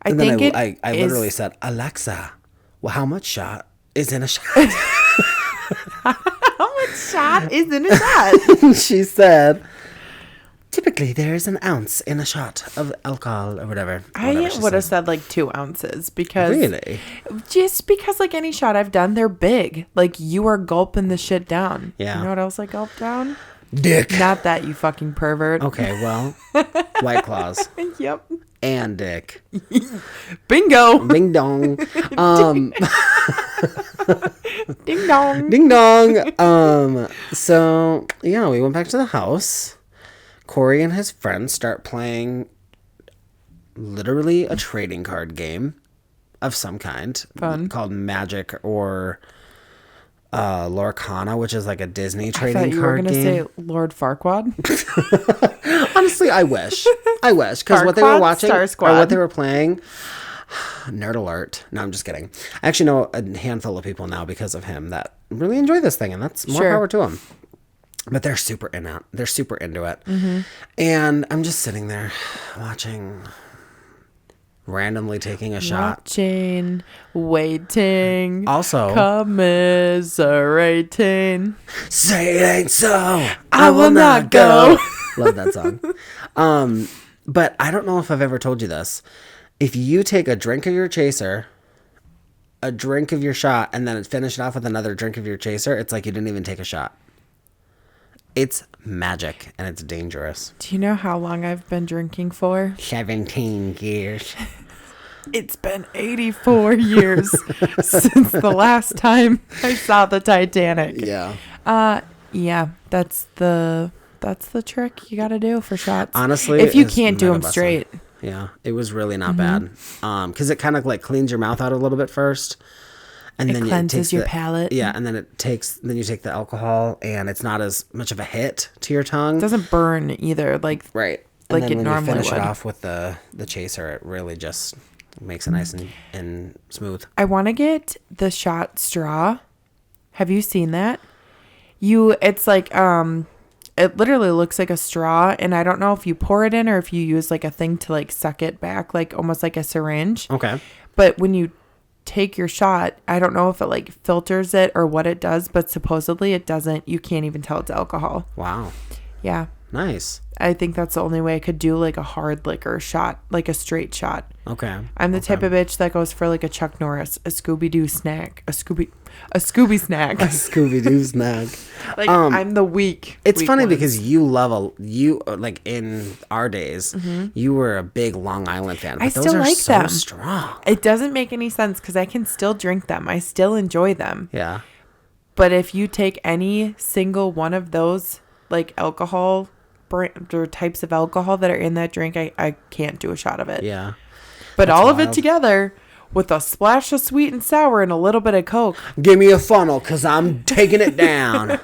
I literally said, Alexa, well, how much shot is in a shot? How much shot is in a shot? She said, typically there is an ounce in a shot of alcohol or whatever. I would have said like 2 ounces because really, just because like any shot I've done, they're big. Like you are gulping the shit down. Yeah. You know what else I gulp down? Dick. Not that, you fucking pervert. Okay, well, White Claws. Yep. And dick. Bingo. Ding dong. Ding dong. Ding dong. So, yeah, we went back to the house. Corey and his friends start playing literally a trading card game of some kind. Fun. Called Magic or Lorcana, which is like a Disney trading I thought you were card gonna game. say Lord Farquaad. Honestly, I wish. Because what they were Farquaad watching Star or Squad. what they were playing, nerd alert. No, I'm just kidding. I actually know a handful of people now because of him that really enjoy this thing, and that's more power to them. But they're super in it. They're super into it. Mm-hmm. And I'm just sitting there watching, randomly taking a shot. Watching, waiting. Also, commiserating. Say it ain't so. I will not go. Love that song. But I don't know if I've ever told you this. If you take a drink of your chaser, a drink of your shot, and then finish it off with another drink of your chaser, it's like you didn't even take a shot. It's magic, and it's dangerous. Do you know how long I've been drinking for? 17 years. It's been 84 years since the last time I saw the Titanic. Yeah. Yeah, that's the trick you got to do for shots. Honestly, if you can't do them straight. Yeah, it was really not bad. Because it kind of like cleans your mouth out a little bit first. And then cleanses your palate. Yeah, and then then you take the alcohol, and it's not as much of a hit to your tongue. It doesn't burn either, like right. Like and then it when normally you finish would. it off with the chaser, it really just makes it nice and smooth. I want to get the shot straw. Have you seen that? It's like it literally looks like a straw, and I don't know if you pour it in or if you use like a thing to like suck it back, like almost like a syringe. Okay. But when you take your shot, I don't know if it like filters it or what it does, but supposedly it doesn't. You can't even tell it's alcohol. Wow. Yeah. Nice. I think that's the only way I could do like a hard liquor shot, like a straight shot. Okay. I'm the type of bitch that goes for like a Chuck Norris, a Scooby-Doo snack, a Scooby snack. A Scooby-Doo snack. Like I'm the weak. It's weak funny ones. because you like in our days, you were a big Long Island fan. But I those still are like so them. strong. It doesn't make any sense because I can still drink them. I still enjoy them. Yeah. But if you take any single one of those like alcohol brand or types of alcohol that are in that drink, I can't do a shot of it. Yeah. But That's all of wild. it together with a splash of sweet and sour and a little bit of Coke. Give me a funnel because I'm taking it down.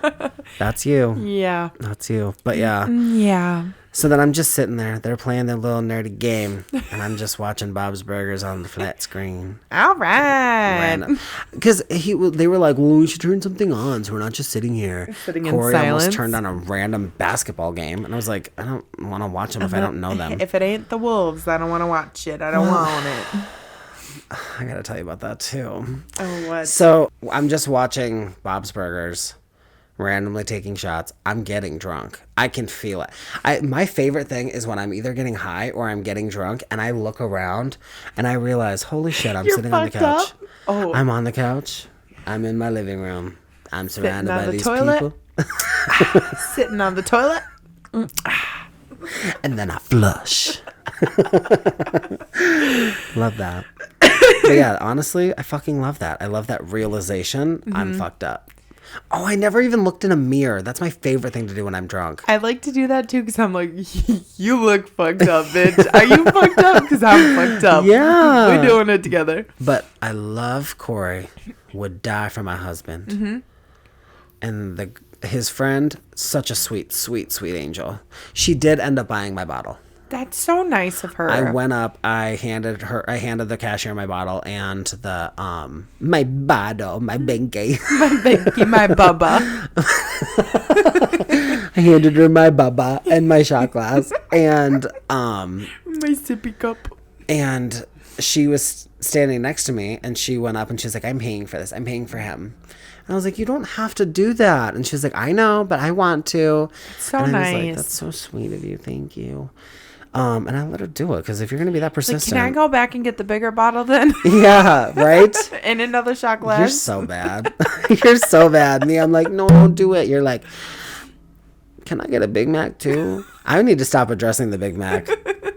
That's you. Yeah. That's you. But yeah. Yeah. So then I'm just sitting there. They're playing their little nerdy game. And I'm just watching Bob's Burgers on the flat screen. All right. Because they were like, well, we should turn something on so we're not just sitting here. Sitting in Corey silence. almost turned on a random basketball game. And I was like, I don't want to watch them if I don't know them. If it ain't the Wolves, I don't want to watch it. I don't want it. I got to tell you about that too. Oh, what? So I'm just watching Bob's Burgers, randomly taking shots. I'm getting drunk. I can feel it. My favorite thing is when I'm either getting high or I'm getting drunk and I look around and I realize, holy shit, I'm You're sitting on the fucked couch. up? Oh. I'm on the couch. I'm in my living room. I'm surrounded on by the these toilet? people. Sitting on the toilet. And then I flush. Love that. But yeah, honestly, I fucking love that. I love that realization. I'm fucked up. Oh, I never even looked in a mirror. That's my favorite thing to do when I'm drunk. I like to do that too because I'm like, you look fucked up, bitch. Are you fucked up? Because I'm fucked up. Yeah. We're doing it together. But I love Corey. Would die for my husband. And his friend, such a sweet, sweet, sweet angel. She did end up buying my bottle. That's so nice of her. I went up, I handed the cashier my bottle and the my bottle, my binky. My binky, my bubba. I handed her my bubba and my shot glass and My sippy cup. and she was standing next to me and she went up and she's like, I'm paying for this. I'm paying for him. And I was like, you don't have to do that. And she's like, I know, but I want to. So and I was nice. like, that's so sweet of you. Thank you. And I let her do it because if you're going to be that Like, persistent. can I go back and get the bigger bottle then? Yeah, right? And another shot glass? You're so bad. You're so bad. Me, I'm like, no, don't do it. You're like, can I get a Big Mac too? I need to stop addressing the Big Mac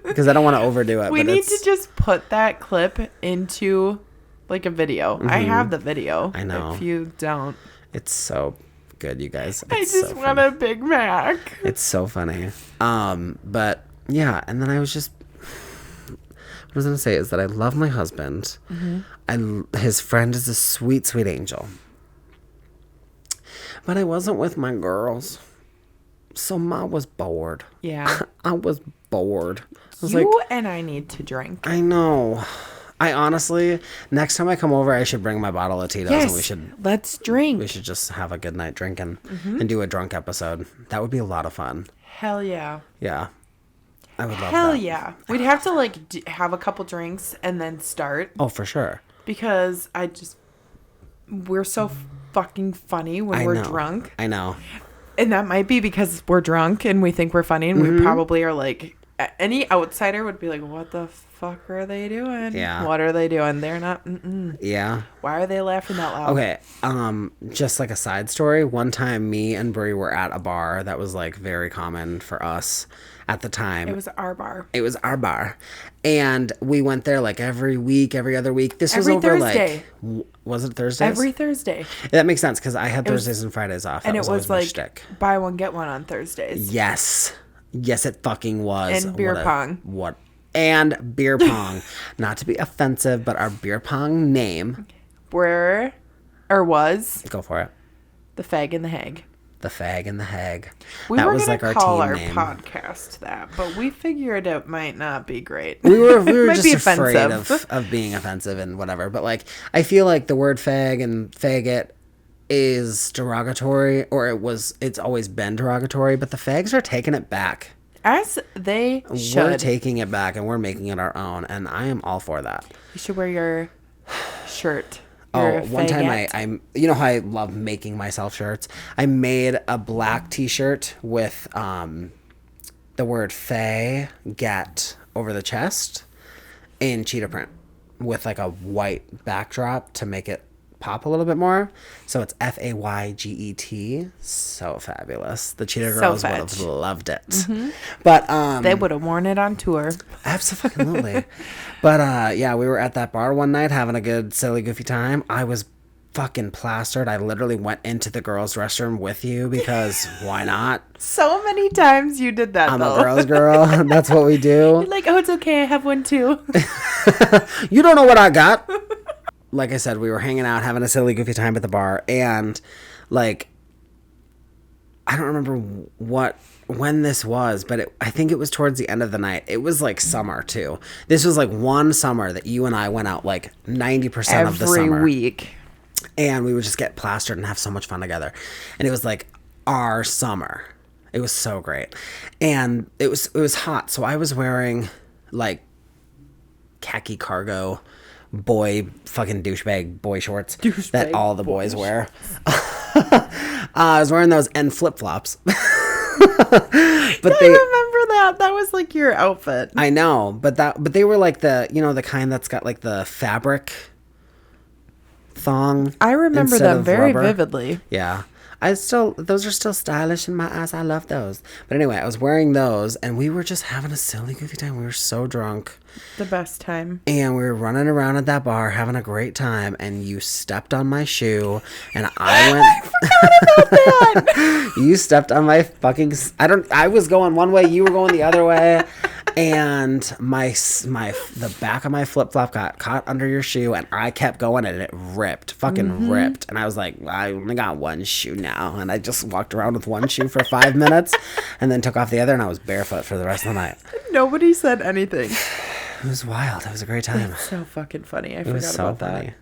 because I don't want to overdo it. We need to just put that clip into like a video. I have the video. I know. If you don't. It's so good, you guys. I just want a Big Mac. It's so funny. But yeah, and then I was just, what I was going to say is that I love my husband. His friend is a sweet, sweet angel. But I wasn't with my girls. So Ma was bored. Yeah. I was bored. I was and I need to drink. I know. I honestly, next time I come over, I should bring my bottle of Tito's and let's drink. We should just have a good night drinking and do a drunk episode. That would be a lot of fun. Hell yeah. Yeah. I would love that. Hell yeah. We'd have to like have a couple drinks and then start. Oh, for sure. Because we're so fucking funny when we're drunk. I know. And that might be because we're drunk and we think we're funny and we probably are like, any outsider would be like, what the fuck are they doing? Yeah. What are they doing? They're not. Yeah. Why are they laughing that loud? Okay. Just like a side story. One time me and Bree were at a bar that was like very common for us at the time. It was our bar. It was our bar. And we went there like every week, every other week. This every was over Thursday. Like, was it Thursdays? Every Thursday. That makes sense because I had Thursdays and Fridays off. And it was like buy one, get one on Thursdays. Yes. Yes, it fucking was. And beer pong. And beer pong. Not to be offensive, but our beer pong name. Was. Go for it. The Fag and the Hag. The Fag and the Hag. That was like our team name. Podcast that, but we figured it might not be great. We were just afraid of being offensive and whatever. But like, I feel like the word fag and faggot is derogatory, or it's always been derogatory, but the fags are taking it back. As they should. We're taking it back and we're making it our own, and I am all for that. You should wear your shirt. One time I you know how I love making myself shirts? I made a black t-shirt with the word faggot over the chest in cheetah print with like a white backdrop to make it pop a little bit more. So it's Fayget. So fabulous. The cheetah girls would have loved it. But they would have worn it on tour. Absolutely. But yeah, we were at that bar one night having a good silly goofy time. I was fucking plastered. I literally went into the girls' restroom with you because why not? So many times you did that. I'm a girl's girl. That's what we do. You're like, oh, it's okay. I have one too. You don't know what I got. Like I said, we were hanging out, having a silly, goofy time at the bar, and like, I don't remember when this was, but I think it was towards the end of the night. It was like summer too. This was like one summer that you and I went out like 90% of the summer. Every week. And we would just get plastered and have so much fun together. And it was like our summer. It was so great. And it was hot. So I was wearing like khaki cargo fucking douchebag boy shorts that all the boys wear. I was wearing those and flip-flops. But I remember that. That was like your outfit. I know, but they were like the kind that's got like the fabric thong. I remember them very vividly. Yeah. Those are still stylish in my eyes. I love those. But anyway, I was wearing those and we were just having a silly goofy time. We were so drunk. The best time. And we were running around at that bar having a great time, and you stepped on my shoe and I went I forgot about that. You stepped on my fucking I was going one way, you were going the other way, and the back of my flip-flop got caught under your shoe and I kept going and it ripped. Ripped. And I was like, I only got one shoe now, and I just walked around with one shoe for 5 minutes and then took off the other, and I was barefoot for the rest of the night. Nobody said anything. It was wild. It was a great time. It's so fucking funny. I forgot about that.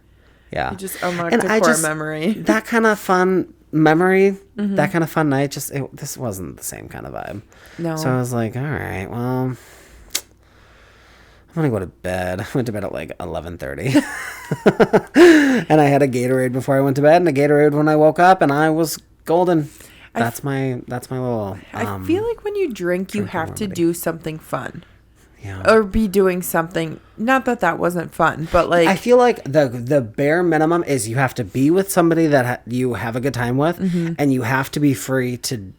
Yeah. You just unlocked a core memory. That kind of fun memory, that kind of fun night, this wasn't the same kind of vibe. No. So I was like, all right, well, I'm going to go to bed. I went to bed at like 11:30. And I had a Gatorade before I went to bed and a Gatorade when I woke up, and I was golden. That's my little... I feel like when you drink, you have to do something fun. Yeah. Or be doing something, not that wasn't fun, but like... I feel like the bare minimum is you have to be with somebody that you have a good time with, and you have to be free to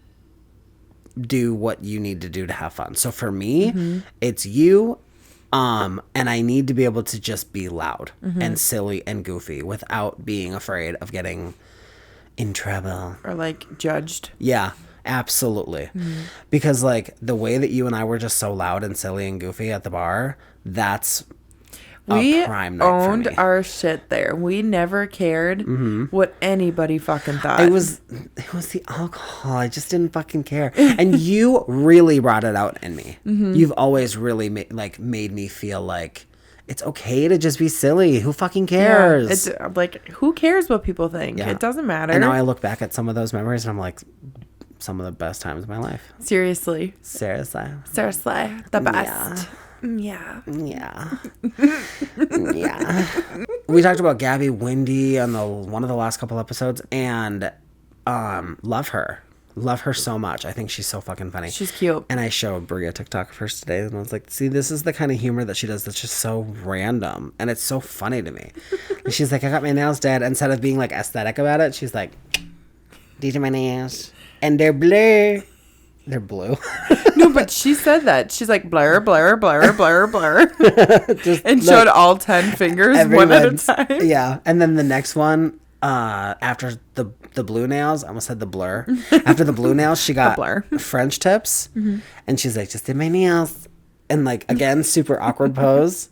do what you need to do to have fun. So for me, it's you. And I need to be able to just be loud and silly and goofy without being afraid of getting in trouble. Or like judged. Yeah, absolutely. Because like the way that you and I were just so loud and silly and goofy at the bar, that's we prime night owned for me. our shit there. We never cared what anybody fucking thought. It was the alcohol. I just didn't fucking care. And you really brought it out in me. You've always really made me feel like it's okay to just be silly. Who fucking cares? Yeah, it's like, who cares what people think? Yeah. It doesn't matter. And now I look back at some of those memories and I'm like, some of the best times of my life. Seriously. The best. Yeah. We talked about Gabby Windy on one of the last couple episodes, and love her so much. I think she's so fucking funny. She's cute. And I showed Bree a TikTok of hers today, and I was like, see, this is the kind of humor that she does that's just so random, and it's so funny to me. And she's like, I got my nails did. Instead of being like aesthetic about it, she's like, these are my nails and they're blue. They're blue. No, but she said that. She's like, blur, blur, blur, blur, blur. And showed all 10 fingers one at a time. Yeah. And then the next one, after the blue nails, I almost said the blur. After the blue nails, she got French tips. And she's like, just did my nails. And like, again, super awkward pose.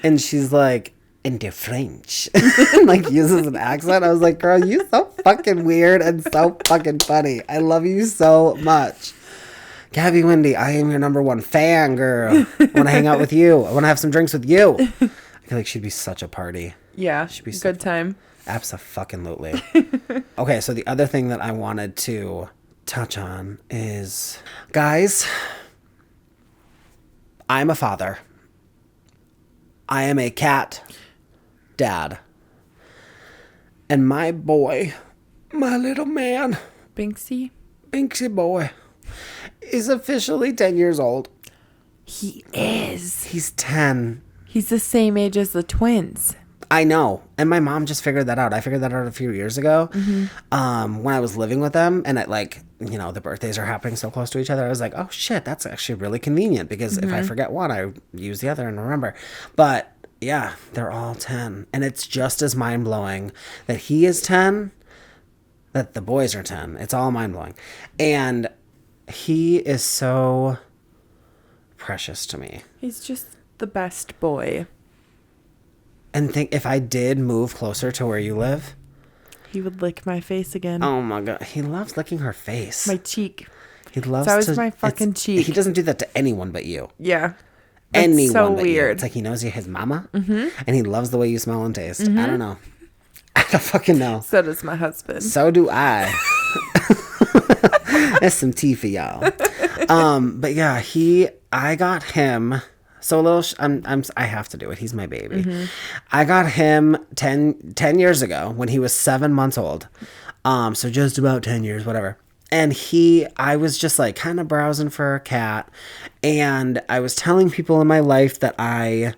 And she's like, and they're French. And like uses an accent. I was like, girl, you so fucking weird and so fucking funny. I love you so much. Gabby Windy, I am your number one fan, girl. I want to hang out with you. I want to have some drinks with you. I feel like she'd be such a party. Yeah, she'd be good time. Abso-fucking-lutely. Okay, so the other thing that I wanted to touch on is, guys, I'm a father. I am a cat dad. And my boy, my little man, Binksy boy, is officially 10 years old. He is. He's 10. He's the same age as the twins. I know. And my mom just figured that out. I figured that out a few years ago when I was living with them. And the birthdays are happening so close to each other. I was like, oh, shit, that's actually really convenient. Because if I forget one, I use the other and remember. But, yeah, they're all 10. And it's just as mind-blowing that he is 10, that the boys are 10. It's all mind-blowing. And he is so precious to me. He's just the best boy. And think if I did move closer to where you live, he would lick my face again. Oh my god, he loves licking her face. My cheek. He loves it's always my fucking cheek. He doesn't do that to anyone but you. Yeah. Anyone so but weird. You. It's like he knows you're his mama, and he loves the way you smell and taste. I don't know. I don't fucking know. So does my husband. So do I. That's some tea for y'all. But yeah, I got him. So a little, I have to do it. He's my baby. I got him 10 years ago when he was 7 months old. So just about 10 years, whatever. And I was just like kind of browsing for a cat. And I was telling people in my life that I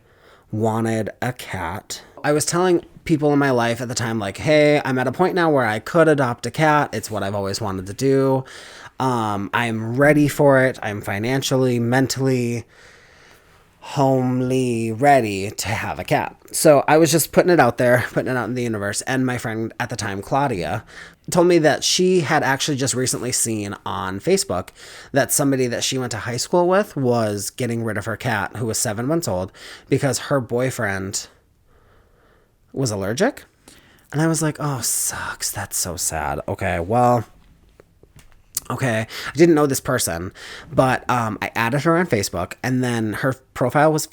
wanted a cat. I was telling people in my life at the time, like, hey, I'm at a point now where I could adopt a cat. It's what I've always wanted to do. I'm ready for it. I'm financially, mentally, homely ready to have a cat. So I was just putting it out there, putting it out in the universe. And my friend at the time, Claudia, told me that she had actually just recently seen on Facebook that somebody that she went to high school with was getting rid of her cat, who was 7 months old, because her boyfriend was allergic. And I was like, oh, sucks. That's so sad. Okay, well, I didn't know this person, but I added her on Facebook, and then her profile was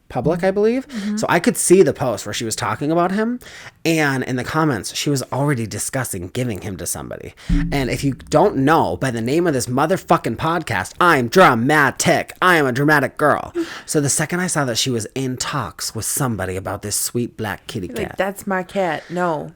public, I believe. So I could see the post where she was talking about him, and in the comments, she was already discussing giving him to somebody. And if you don't know by the name of this motherfucking podcast, I'm dramatic. I am a dramatic girl. So the second I saw that she was in talks with somebody about this sweet black kitty cat. Like, that's my cat. No.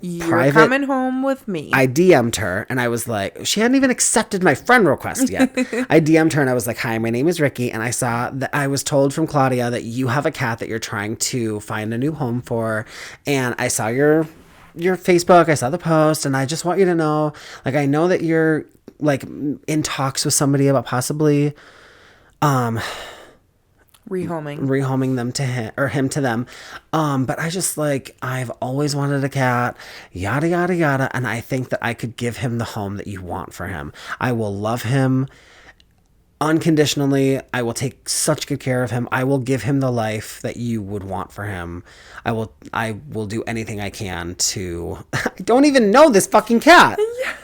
You're coming home with me. I DM'd her, and I was like, she hadn't even accepted my friend request yet. I DM'd her, and I was like, hi, my name is Ricky, and I saw that I was told from Claudia that you have a cat that you're trying to find a new home for, and I saw your Facebook, I saw the post, and I just want you to know, like, I know that you're like in talks with somebody about possibly rehoming them to him or him to them. But I just like, I've always wanted a cat, yada, yada, yada. And I think that I could give him the home that you want for him. I will love him unconditionally. I will take such good care of him. I will give him the life that you would want for him. I will do anything I can to, I don't even know this fucking cat. Yeah.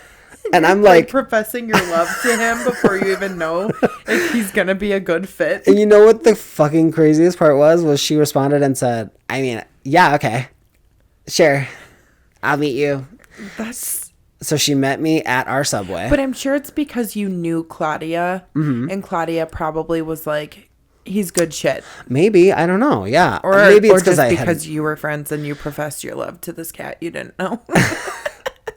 And I'm like professing your love to him before you even know if he's going to be a good fit. And you know what the fucking craziest part was she responded and said, I mean, yeah, okay. Sure. I'll meet you. So she met me at our Subway. But I'm sure it's because you knew Claudia, and Claudia probably was like, he's good shit. Maybe. I don't know. Yeah. Or maybe it's because you were friends and you professed your love to this cat you didn't know.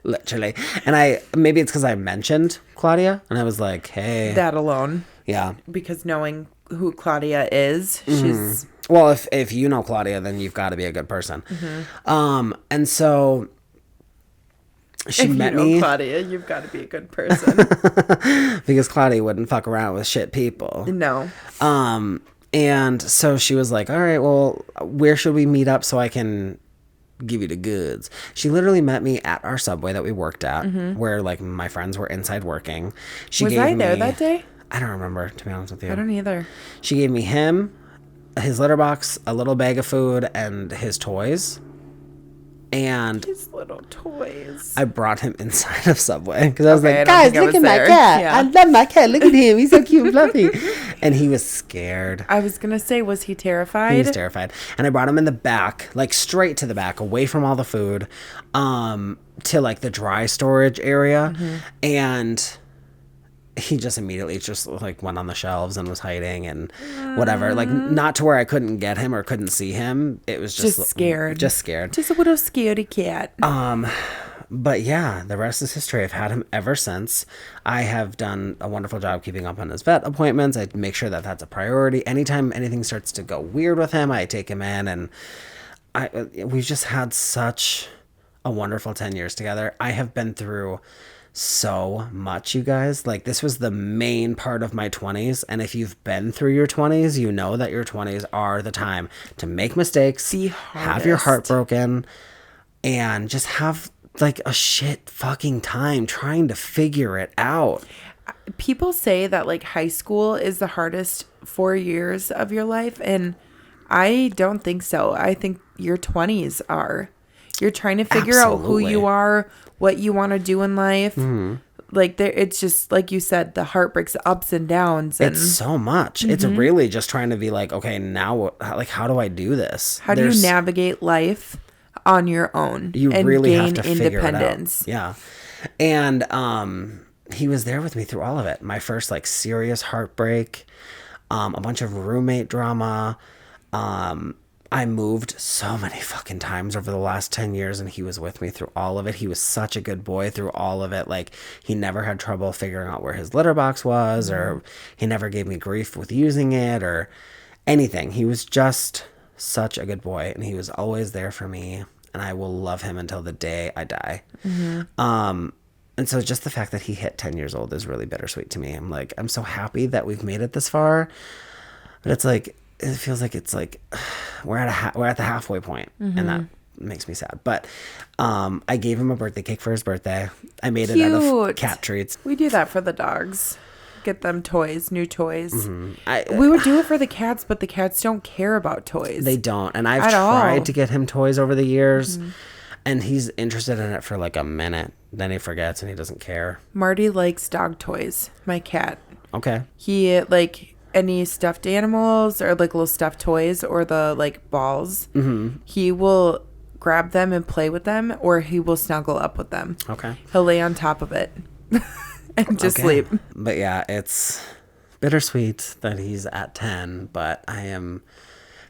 Literally. And maybe it's because I mentioned Claudia and I was like, hey. That alone. Yeah. Because knowing who Claudia is, she's... Well, if you know Claudia, then you've got to be a good person. And so she met me. If you know Claudia, you've got to be a good person. Because Claudia wouldn't fuck around with shit people. No. And so she was like, all right, well, where should we meet up so I can give you the goods? She literally met me at our Subway that we worked at, where like my friends were inside working. Was I there that day? I don't remember, to be honest with you. I don't either. She gave me his litter box, a little bag of food, and his toys. And his little toys. I brought him inside of Subway because I was like, guys, look at my cat. Yeah. I love my cat. Look at him. He's so cute and fluffy. And he was scared. I was going to say, was he terrified? He was terrified. And I brought him in the back, like straight to the back, away from all the food, to like the dry storage area. And he just immediately just like went on the shelves and was hiding and whatever, like not to where I couldn't get him or couldn't see him. It was just scared, just a little scaredy cat. But yeah, the rest is history. I've had him ever since. I have done a wonderful job keeping up on his vet appointments. I make sure that that's a priority. Anytime anything starts to go weird with him, I take him in, and we've just had such a wonderful 10 years together. I have been through so much, you guys. Like, this was the main part of my 20s, and if you've been through your 20s, you know that your 20s are the time to make mistakes, have your heart broken, and just have like a shit fucking time trying to figure it out. People say that like high school is the hardest 4 years of your life, and I don't think so. I think your 20s are. You're trying to figure out who you are, what you want to do in life. Like, it's just like you said, the heartbreaks, the ups and downs. And it's so much. It's really just trying to be like, okay, now, like, how do I do this? How do you navigate life on your own? You really have to figure independence. It out. Yeah. And he was there with me through all of it. My first like serious heartbreak, a bunch of roommate drama. I moved so many fucking times over the last 10 years, and he was with me through all of it. He was such a good boy through all of it. Like, he never had trouble figuring out where his litter box was, or he never gave me grief with using it or anything. He was just such a good boy, and he was always there for me, and I will love him until the day I die. And so just the fact that he hit 10 years old is really bittersweet to me. I'm like, I'm so happy that we've made it this far, but it's like, it feels like it's like we're at the halfway point, and that makes me sad. But I gave him a birthday cake for his birthday. I made it out of cat treats. We do that for the dogs. Get them toys, new toys. We would do it for the cats, but the cats don't care about toys. They don't. And I've tried to get him toys over the years, and he's interested in it for like a minute. Then he forgets and he doesn't care. Marty likes dog toys, my cat. Okay. He like any stuffed animals or like little stuffed toys or the like balls. He will grab them and play with them, or he will snuggle up with them. Okay. He'll lay on top of it and just sleep. But yeah, it's bittersweet that he's at 10, but I am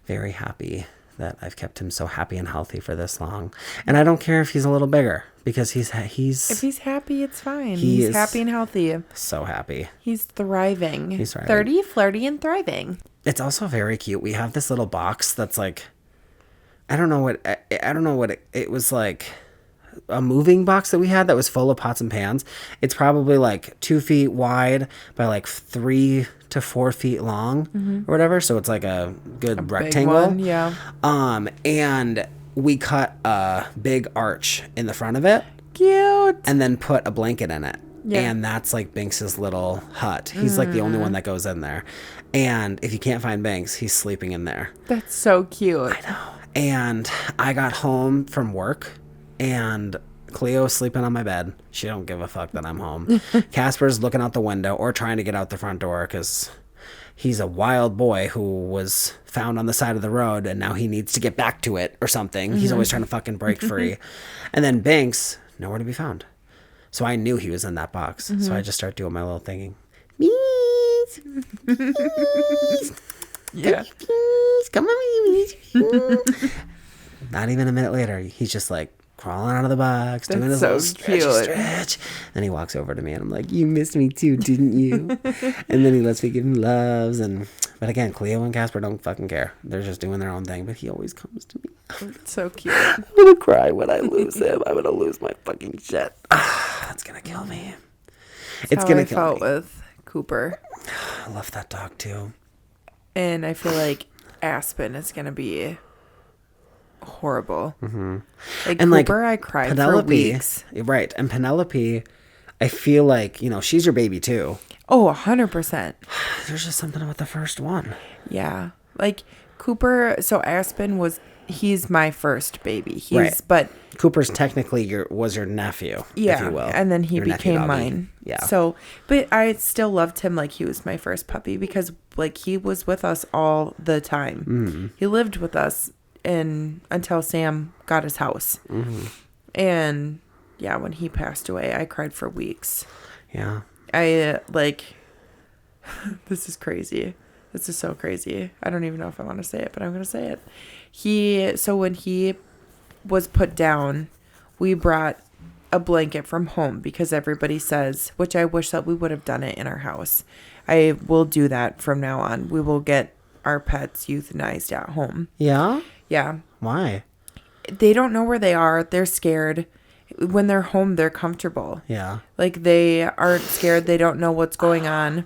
very happy that I've kept him so happy and healthy for this long. And I don't care if he's a little bigger, because he's if he's happy, it's fine. He's happy and healthy. So happy. He's thriving. He's thriving. 30, flirty, and thriving. It's also very cute. We have this little box that's like, I don't know what it was like. a moving box that we had that was full of pots and pans. It's probably like 2 feet wide by like 3 to 4 feet long or whatever. So it's like a good rectangle. Big one, yeah. And we cut a big arch in the front of it. Cute. And then put a blanket in it. Yeah. And that's like Binx's little hut. He's like the only one that goes in there. And if you can't find Binx, he's sleeping in there. That's so cute. I know. And I got home from work and Cleo's sleeping on my bed. She don't give a fuck that I'm home. Casper's looking out the window or trying to get out the front door because he's a wild boy who was found on the side of the road and now he needs to get back to it or something. He's always trying to fucking break free. And then Binx, nowhere to be found. So I knew he was in that box. So I just start doing my little thinking. Mees. Yeah. Come on, Mees. Not even a minute later, he's just like crawling out of the box, doing his little stretch. Then he walks over to me and I'm like, you missed me too, didn't you? And then he lets me give him loves. But again, Cleo and Casper don't fucking care. They're just doing their own thing, but he always comes to me. It's so cute. I'm gonna cry when I lose him. I'm gonna lose my fucking shit. That's gonna kill me. It's gonna kill me. I felt with Cooper. I love that dog too. And I feel like Aspen is gonna be horrible. Like And Cooper, like I cried Penelope, for weeks. right? And Penelope, I feel like she's your baby too. Oh, 100%. There's just something about the first one. Yeah, like Cooper. So Aspen he's my first baby. Right. But Cooper's technically was your nephew, yeah, if you will. and then he Your nephew became doggy. mine. Yeah. So, but I still loved him like he was my first puppy because like he was with us all the time. He lived with us until Sam got his house. And yeah, when he passed away, I cried for weeks. Yeah. I this is crazy. This is so crazy. I don't even know if I want to say it, but I'm going to say it. So when he was put down, we brought a blanket from home because everybody says, which I wish that we would have done it in our house. I will do that from now on. We will get our pets euthanized at home. Yeah? Yeah. Why? They don't know where they are. They're scared. When they're home, they're comfortable. Yeah. Like they aren't scared. They don't know what's going on.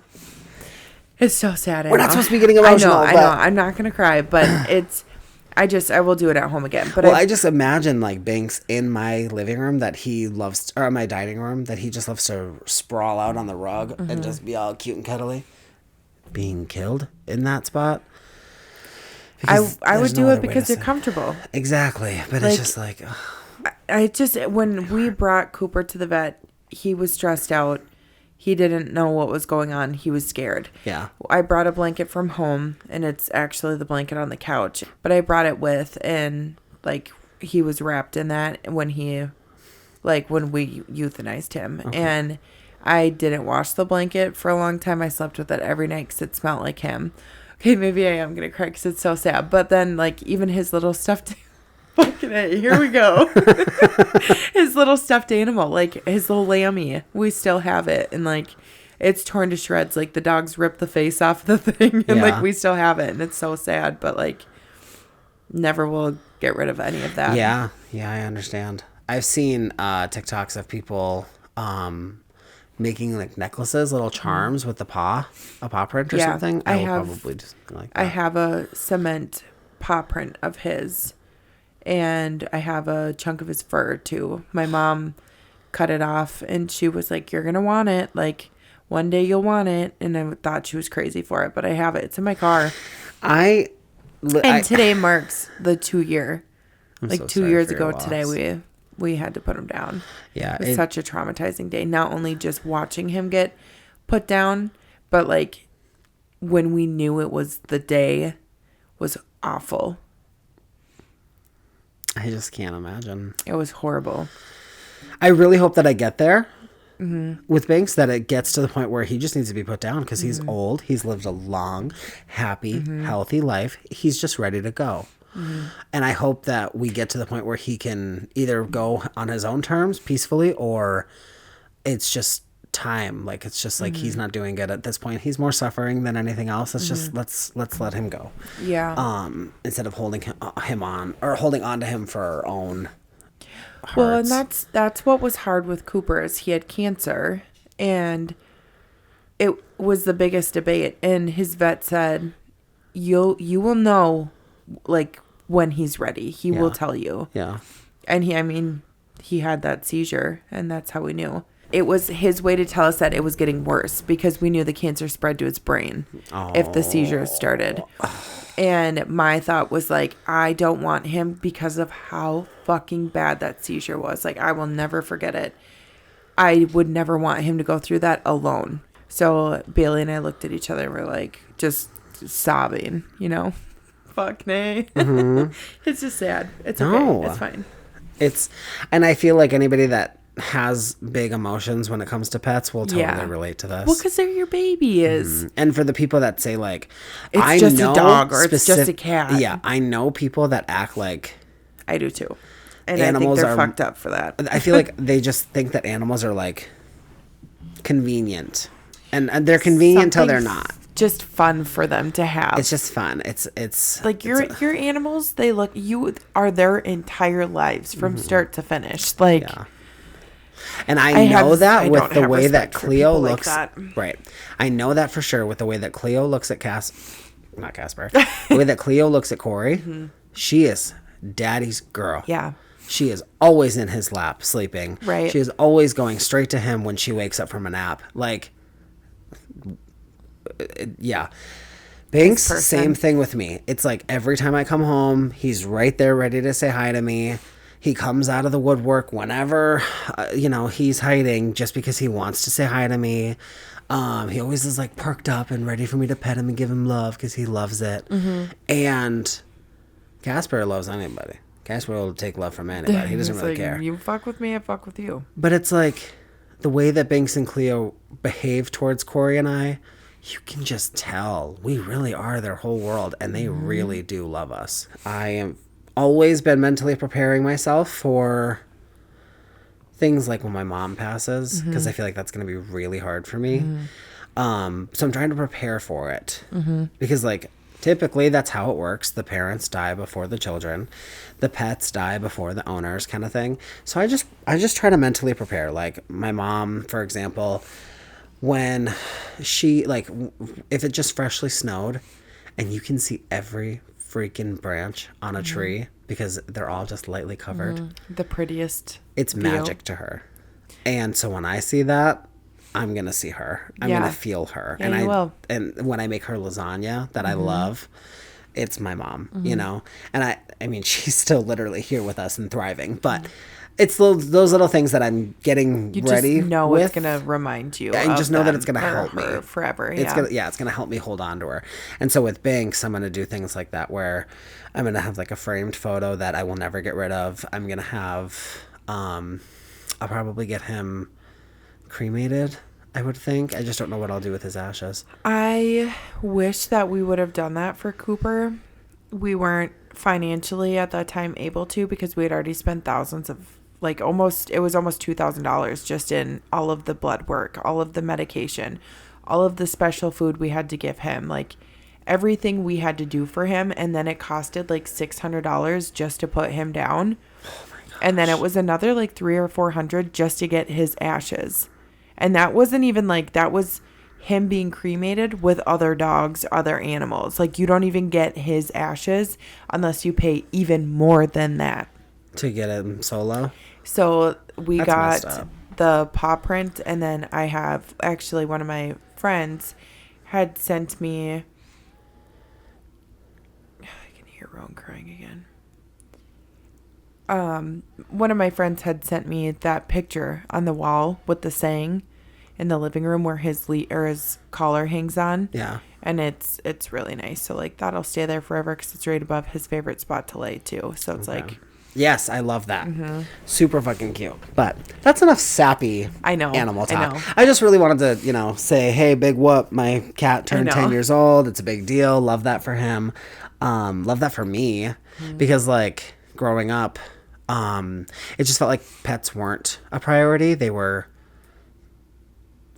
It's so sad. We're not supposed to be getting emotional. I know. I'm not going to cry, but I will do it at home again. But I just imagine like Binx in my living room that he loves, or my dining room that he just loves to sprawl out on the rug and just be all cute and cuddly. Being killed in that spot. I would do it because they're comfortable. Exactly. But it's just like... when we brought Cooper to the vet, he was stressed out. He didn't know what was going on. He was scared. Yeah. I brought a blanket from home, and it's actually the blanket on the couch. But I brought it with, and, like, he was wrapped in that when we euthanized him. Okay. And I didn't wash the blanket for a long time. I slept with it every night because it smelled like him. Okay, maybe I am going to cry because it's so sad. But then, like, even his little stuffed... Fucking A, here we go. His little stuffed animal, like his little lammy, we still have it, and like it's torn to shreds. Like the dogs ripped the face off the thing, and like we still have it, and it's so sad. But like, never will get rid of any of that. Yeah, I understand. I've seen TikToks of people making like necklaces, little charms with a paw print or something. I will probably just like that. I have a cement paw print of his. And I have a chunk of his fur, too. My mom cut it off, and she was like, you're going to want it. Like, one day you'll want it. And I thought she was crazy for it, but I have it. It's in my car. And today marks the 2-year. Like, so 2 years ago today, we had to put him down. Yeah. It was such a traumatizing day. Not only just watching him get put down, but, like, when we knew it was the day was awful. I just can't imagine. It was horrible. I really hope that I get there with Binx, that it gets to the point where he just needs to be put down because he's old. He's lived a long, happy, healthy life. He's just ready to go. And I hope that we get to the point where he can either go on his own terms peacefully, or it's just time. Like, it's just like he's not doing good at this point. He's more suffering than anything else. It's just let's let him go. Yeah. Instead of holding him on, or holding on to him for our own hurts. Well, and that's what was hard with Cooper is he had cancer, and it was the biggest debate. And his vet said, you will know, like, when he's ready. He will tell you. Yeah. And he had that seizure, and that's how we knew. It was his way to tell us that it was getting worse because we knew the cancer spread to his brain if the seizures started. And my thought was like, I don't want him because of how fucking bad that seizure was. Like, I will never forget it. I would never want him to go through that alone. So Bailey and I looked at each other and we're like, just sobbing, you know? Fuck nay. Mm-hmm. It's just sad. It's okay. It's fine. And I feel like anybody that has big emotions when it comes to pets will totally relate to this. Well, because they're your babies. And for the people that say like, it's just a dog or it's just a cat. Yeah, I know people that act like. I do too. And animals I think they're fucked up for that. I feel like they just think that animals are like convenient. And they're convenient until they're not. Just fun for them to have. It's just fun. It's like your animals, you are their entire lives from start to finish. Like, yeah. And I know that with the way that Cleo looks, right? I know that for sure with the way that Cleo looks at not Casper, the way that Cleo looks at Corey, she is daddy's girl. Yeah. She is always in his lap sleeping. Right. She is always going straight to him when she wakes up from a nap. Like, yeah. Binx, same thing with me. It's like every time I come home, he's right there ready to say hi to me. He comes out of the woodwork whenever, he's hiding just because he wants to say hi to me. He always is like perked up and ready for me to pet him and give him love because he loves it. Mm-hmm. And Casper loves anybody. Casper will take love from anybody. He doesn't really care. You fuck with me, I fuck with you. But it's like the way that Binx and Cleo behave towards Corey and I, you can just tell we really are their whole world and they really do love us. I am always been mentally preparing myself for things like when my mom passes because I feel like that's going to be really hard for me. So I'm trying to prepare for it because like typically that's how it works. The parents die before the children, the pets die before the owners, kind of thing. So I just try to mentally prepare. Like my mom, for example, when she if it just freshly snowed and you can see every freaking branch on a tree because they're all just lightly covered. The prettiest. It's view. Magic to her. And so when I see that, I'm going to see her. I'm going to feel her. Yeah, you will. And when I make her lasagna that I love, it's my mom, you know? And I mean, she's still literally here with us and thriving, but it's those little things that I'm getting ready You just know with. It's going to remind you. And just know that it's going to help me forever. It's going to help me hold on to her. And so with Binx, I'm going to do things like that where I'm going to have like a framed photo that I will never get rid of. I'm going to have, I'll probably get him cremated, I would think. I just don't know what I'll do with his ashes. I wish that we would have done that for Cooper. We weren't financially at that time able to because we had already spent thousands of it was almost $2,000 just in all of the blood work, all of the medication, all of the special food we had to give him, like everything we had to do for him. And then it costed like $600 just to put him down. Oh my gosh. And then it was another like $300 or $400 just to get his ashes. And that wasn't even that was him being cremated with other dogs, other animals. Like you don't even get his ashes unless you pay even more than that. To get him solo? So we got the paw print, and then I have actually one of my friends had sent me. I can hear Rowan crying again. One of my friends had sent me that picture on the wall with the saying in the living room where his collar hangs on. Yeah. And it's really nice. So that'll stay there forever because it's right above his favorite spot to lay too. So it's yes, I love that. Super fucking cute. But that's enough sappy animal talk. I just really wanted to, say, hey, big whoop. My cat turned 10 years old. It's a big deal. Love that for him. Love that for me. Because, growing up, it just felt like pets weren't a priority. They were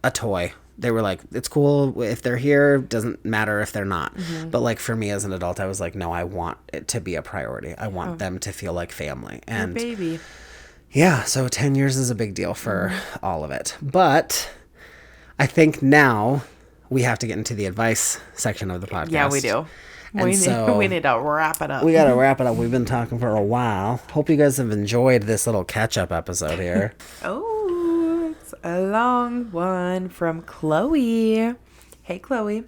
a toy. They were like, it's cool if they're here, doesn't matter if they're not. But for me as an adult, I was like, no, I want it to be a priority. I want them to feel like family. And your baby. Yeah, so 10 years is a big deal for all of it. But I think now we have to get into the advice section of the podcast. Yeah, we do. And We need to wrap it up. We got to wrap it up. We've been talking for a while. Hope you guys have enjoyed this little catch-up episode here. Oh, it's a long one from Chloe. Hey, Chloe.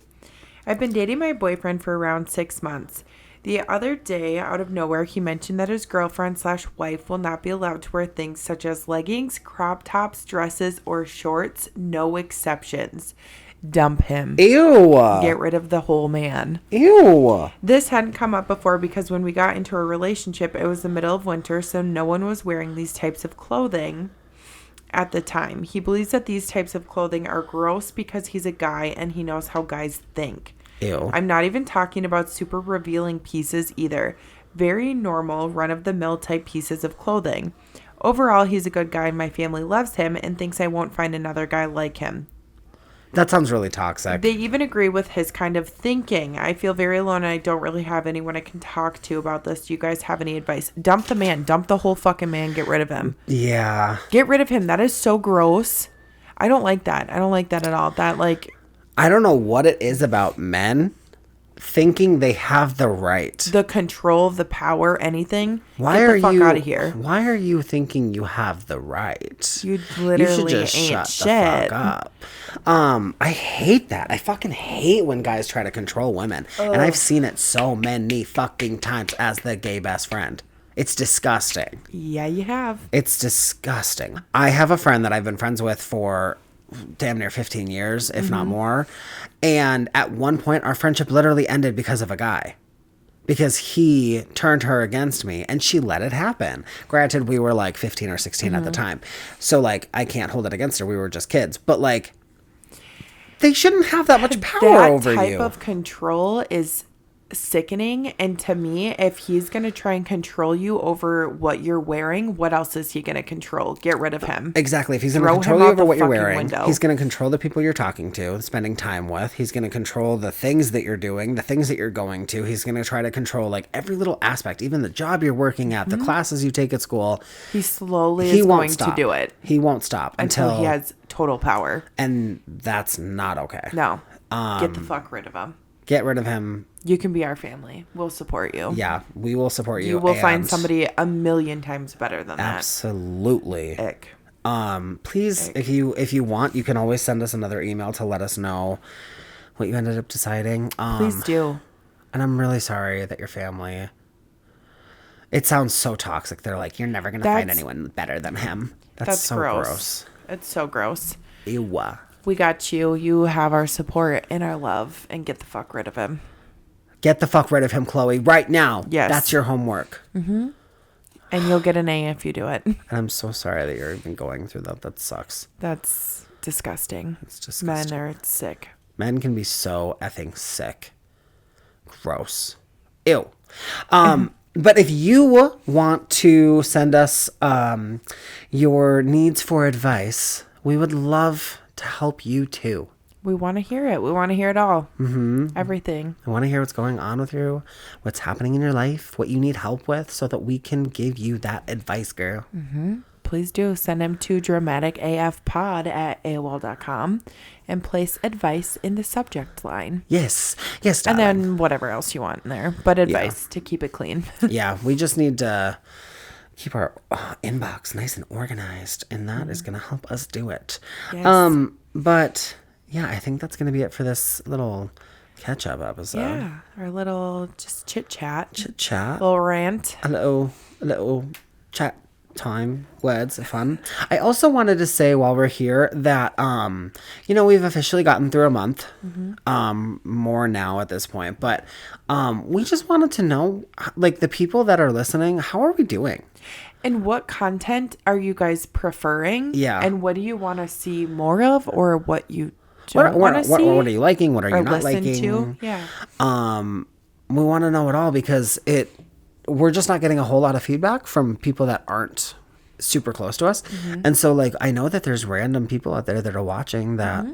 I've been dating my boyfriend for around 6 months. The other day, out of nowhere, he mentioned that his girlfriend/wife will not be allowed to wear things such as leggings, crop tops, dresses, or shorts. No exceptions. Dump him. Ew. Get rid of the whole man. Ew. This hadn't come up before because when we got into a relationship, it was the middle of winter, so no one was wearing these types of clothing at the time. He believes that these types of clothing are gross because he's a guy and he knows how guys think. Ew. I'm not even talking about super revealing pieces either. Very normal, run-of-the-mill type pieces of clothing. Overall, he's a good guy and my family loves him and thinks I won't find another guy like him. That sounds really toxic. They even agree with his kind of thinking. I feel very alone and I don't really have anyone I can talk to about this. Do you guys have any advice? Dump the man. Dump the whole fucking man. Get rid of him. Yeah. Get rid of him. That is so gross. I don't like that. I don't like that at all. That, like... I don't know what it is about men thinking they have the right. The control, the power, anything. Why Get are the fuck you out of here. Why are you thinking you have the right? You literally should just ain't shut shit. the fuck up. I hate that. I fucking hate when guys try to control women. Ugh. And I've seen it so many fucking times as the gay best friend. It's disgusting. Yeah, you have. It's disgusting. I have a friend that I've been friends with for damn near 15 years, if not more. And at one point, our friendship literally ended because of a guy. Because he turned her against me and she let it happen. Granted, we were like 15 or 16 at the time. So, like, I can't hold it against her. We were just kids. But, like, they shouldn't have that much power over you. That type of control is sickening. And to me, if he's going to try and control you over what you're wearing, what else is he going to control? Get rid of him. Exactly. If he's going to control you over what you're wearing, he's going to control the people you're talking to, spending time with. He's going to control the things that you're doing, the things that you're going to. He's going to try to control like every little aspect, even the job you're working at, the classes you take at school. He slowly is going to do it. He won't stop until he has total power. And that's not okay. No. Get the fuck rid of him. Get rid of him. You can be our family. We'll support you. Yeah, we will support you. You will find somebody a million times better than that. Absolutely. Ick. Please, Ick. if you want, you can always send us another email to let us know what you ended up deciding. Please do. And I'm really sorry that your family... It sounds so toxic. They're like, you're never going to find anyone better than him. That's so gross. It's so gross. Ew. We got you. You have our support and our love. And get the fuck rid of him. Get the fuck rid of him, Chloe, right now. Yes. That's your homework. Mm-hmm. And you'll get an A if you do it. And I'm so sorry that you're even going through that. That sucks. That's disgusting. It's disgusting. Men are sick. Men can be so effing sick. Gross. Ew. But if you want to send us your needs for advice, we would love to help you too. We want to hear it. We want to hear it all. Mm-hmm. Everything. I want to hear what's going on with you, what's happening in your life, what you need help with, so that we can give you that advice, girl. Mm-hmm. Please do. Send them to dramaticafpod@aol.com and place advice in the subject line. Yes. Yes, darling. And then whatever else you want in there. But advice to keep it clean. Yeah, we just need to keep our inbox nice and organized, and that is going to help us do it. Yes. But yeah, I think that's going to be it for this little catch-up episode. Yeah, our little just chit-chat. Chit-chat. Little rant. A little chat time, words are fun. I also wanted to say while we're here that, we've officially gotten through a month, more now at this point, but we just wanted to know, like, the people that are listening, how are we doing? And what content are you guys preferring? Yeah. And what do you want to see more of, or what you don't want to see? What are you liking? What are you not listen liking? to? Yeah. We want to know it all because we're just not getting a whole lot of feedback from people that aren't super close to us. And so, like, I know that there's random people out there that are watching that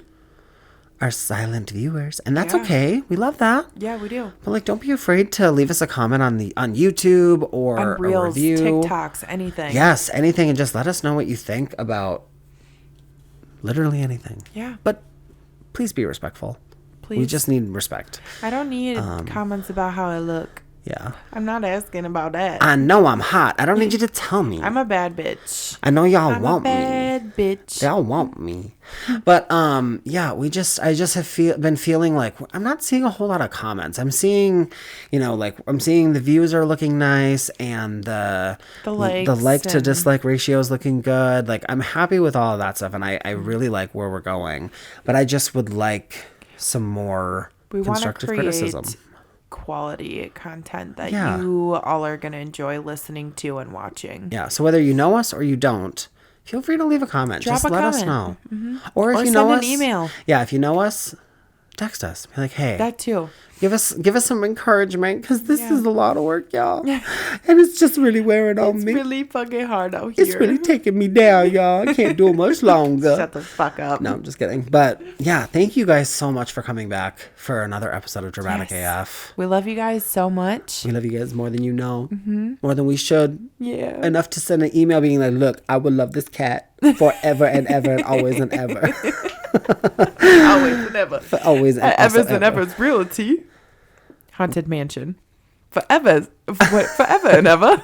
our silent viewers, and that's Yeah. okay. We love that. Yeah, we do. But like, don't be afraid to leave us a comment on YouTube or On Reels, a review, TikToks, anything. Yes, anything, and just let us know what you think about literally anything. Yeah. But please be respectful. Please. We just need respect. I don't need comments about how I look. Yeah. I'm not asking about that. I know I'm hot. I don't need you to tell me. I'm a bad bitch. I know y'all I'm want a bad bitch. Y'all want me. But yeah, I just have been feeling like I'm not seeing a whole lot of comments. I'm seeing, I'm seeing the views are looking nice and the like to dislike ratio is looking good. Like, I'm happy with all of that stuff, and I really like where we're going. But I just would like some more constructive criticism. Quality content that you all are going to enjoy listening to and watching. Yeah. So whether you know us or you don't, feel free to leave a comment. Just let us know. Mm-hmm. Or if you know us, send an email. Yeah, if you know us, text us. Be like, hey. That too. Give us some encouragement, because this is a lot of work, y'all. Yeah. And it's just really wearing on me. It's really fucking hard out here. It's really taking me down, y'all. I can't do it much longer. Shut the fuck up. No, I'm just kidding. But yeah, thank you guys so much for coming back for another episode of Dramatic AF. We love you guys so much. We love you guys more than you know. Mm-hmm. More than we should. Yeah. Enough to send an email being like, look, I would love this cat forever and ever and always and ever. Always and ever. For always and Evers and Evers Realty. Haunted Mansion. Forever and ever.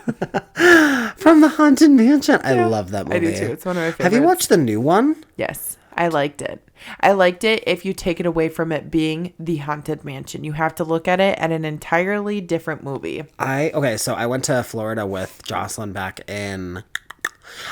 From the Haunted Mansion. I love that movie. I do too. It's one of my favorites. Have you watched the new one? Yes. I liked it. I liked it if you take it away from it being the Haunted Mansion. You have to look at it at an entirely different movie. So I went to Florida with Jocelyn back in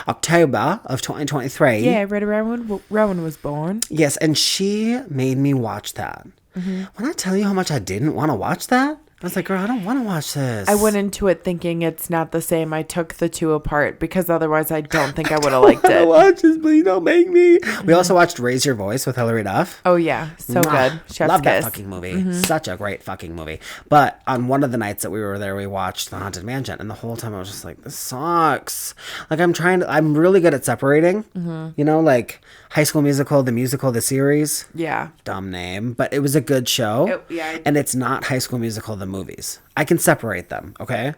October of 2023. Yeah, right around when Rowan was born. Yes, and she made me watch that. Mm-hmm. When I tell you how much I didn't want to watch that, I was like, girl, I don't want to watch this. I went into it thinking it's not the same. I took the two apart because otherwise I don't think I would have liked it. Watch this, please don't make me. Mm-hmm. We also watched Raise Your Voice with Hilary Duff. Oh, yeah. So good. Chef's Love that kiss. fucking movie. Mm-hmm. Such a great fucking movie. But on one of the nights that we were there, we watched The Haunted Mansion. And the whole time I was just like, this sucks. Like, I'm really good at separating. Mm-hmm. Like High School Musical, the series. Yeah. Dumb name. But it was a good show. Yeah. And it's not High School Musical, the movies. I can separate them, okay?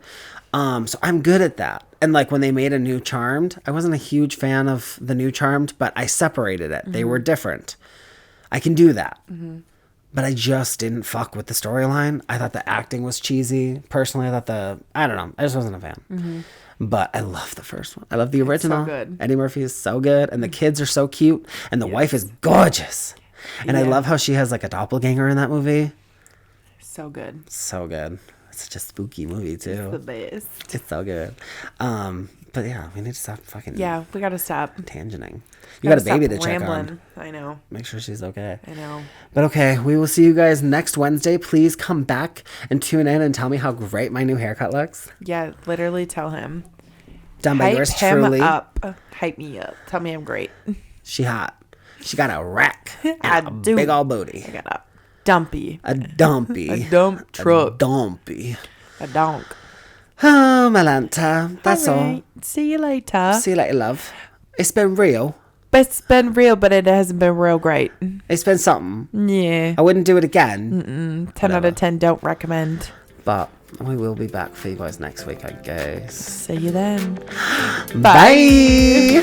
So I'm good at that. And like when they made a new Charmed, I wasn't a huge fan of the new Charmed, but I separated it. Mm-hmm. They were different. I can do that. Mm-hmm. But I just didn't fuck with the storyline. I thought the acting was cheesy. Personally, I don't know. I just wasn't a fan. Mm-hmm. But I love the first one. I love the original. It's so good. Eddie Murphy is so good. And the kids are so cute. And the wife is gorgeous. And I love how she has like a doppelganger in that movie. So good. So good. It's such a spooky movie too. It's the best. It's so good. But yeah, we need to stop fucking. Yeah, we gotta stop tangenting. You got a baby to check on. I know. Make sure she's okay. I know. But okay, we will see you guys next Wednesday. Please come back and tune in and tell me how great my new haircut looks. Yeah, literally tell him. Done by yours truly. Hype me up. Tell me I'm great. She hot. She got a rack and a big old booty. I got a dumpy. A dumpy. A dump truck. A dumpy. A donk. Oh, Malanta. That's all. See you later. See you later, love. It's been real. It's been real, but it hasn't been real great. It's been something. Yeah. I wouldn't do it again. 10 out of 10 don't recommend. But we will be back for you guys next week, I guess. See you then. Bye.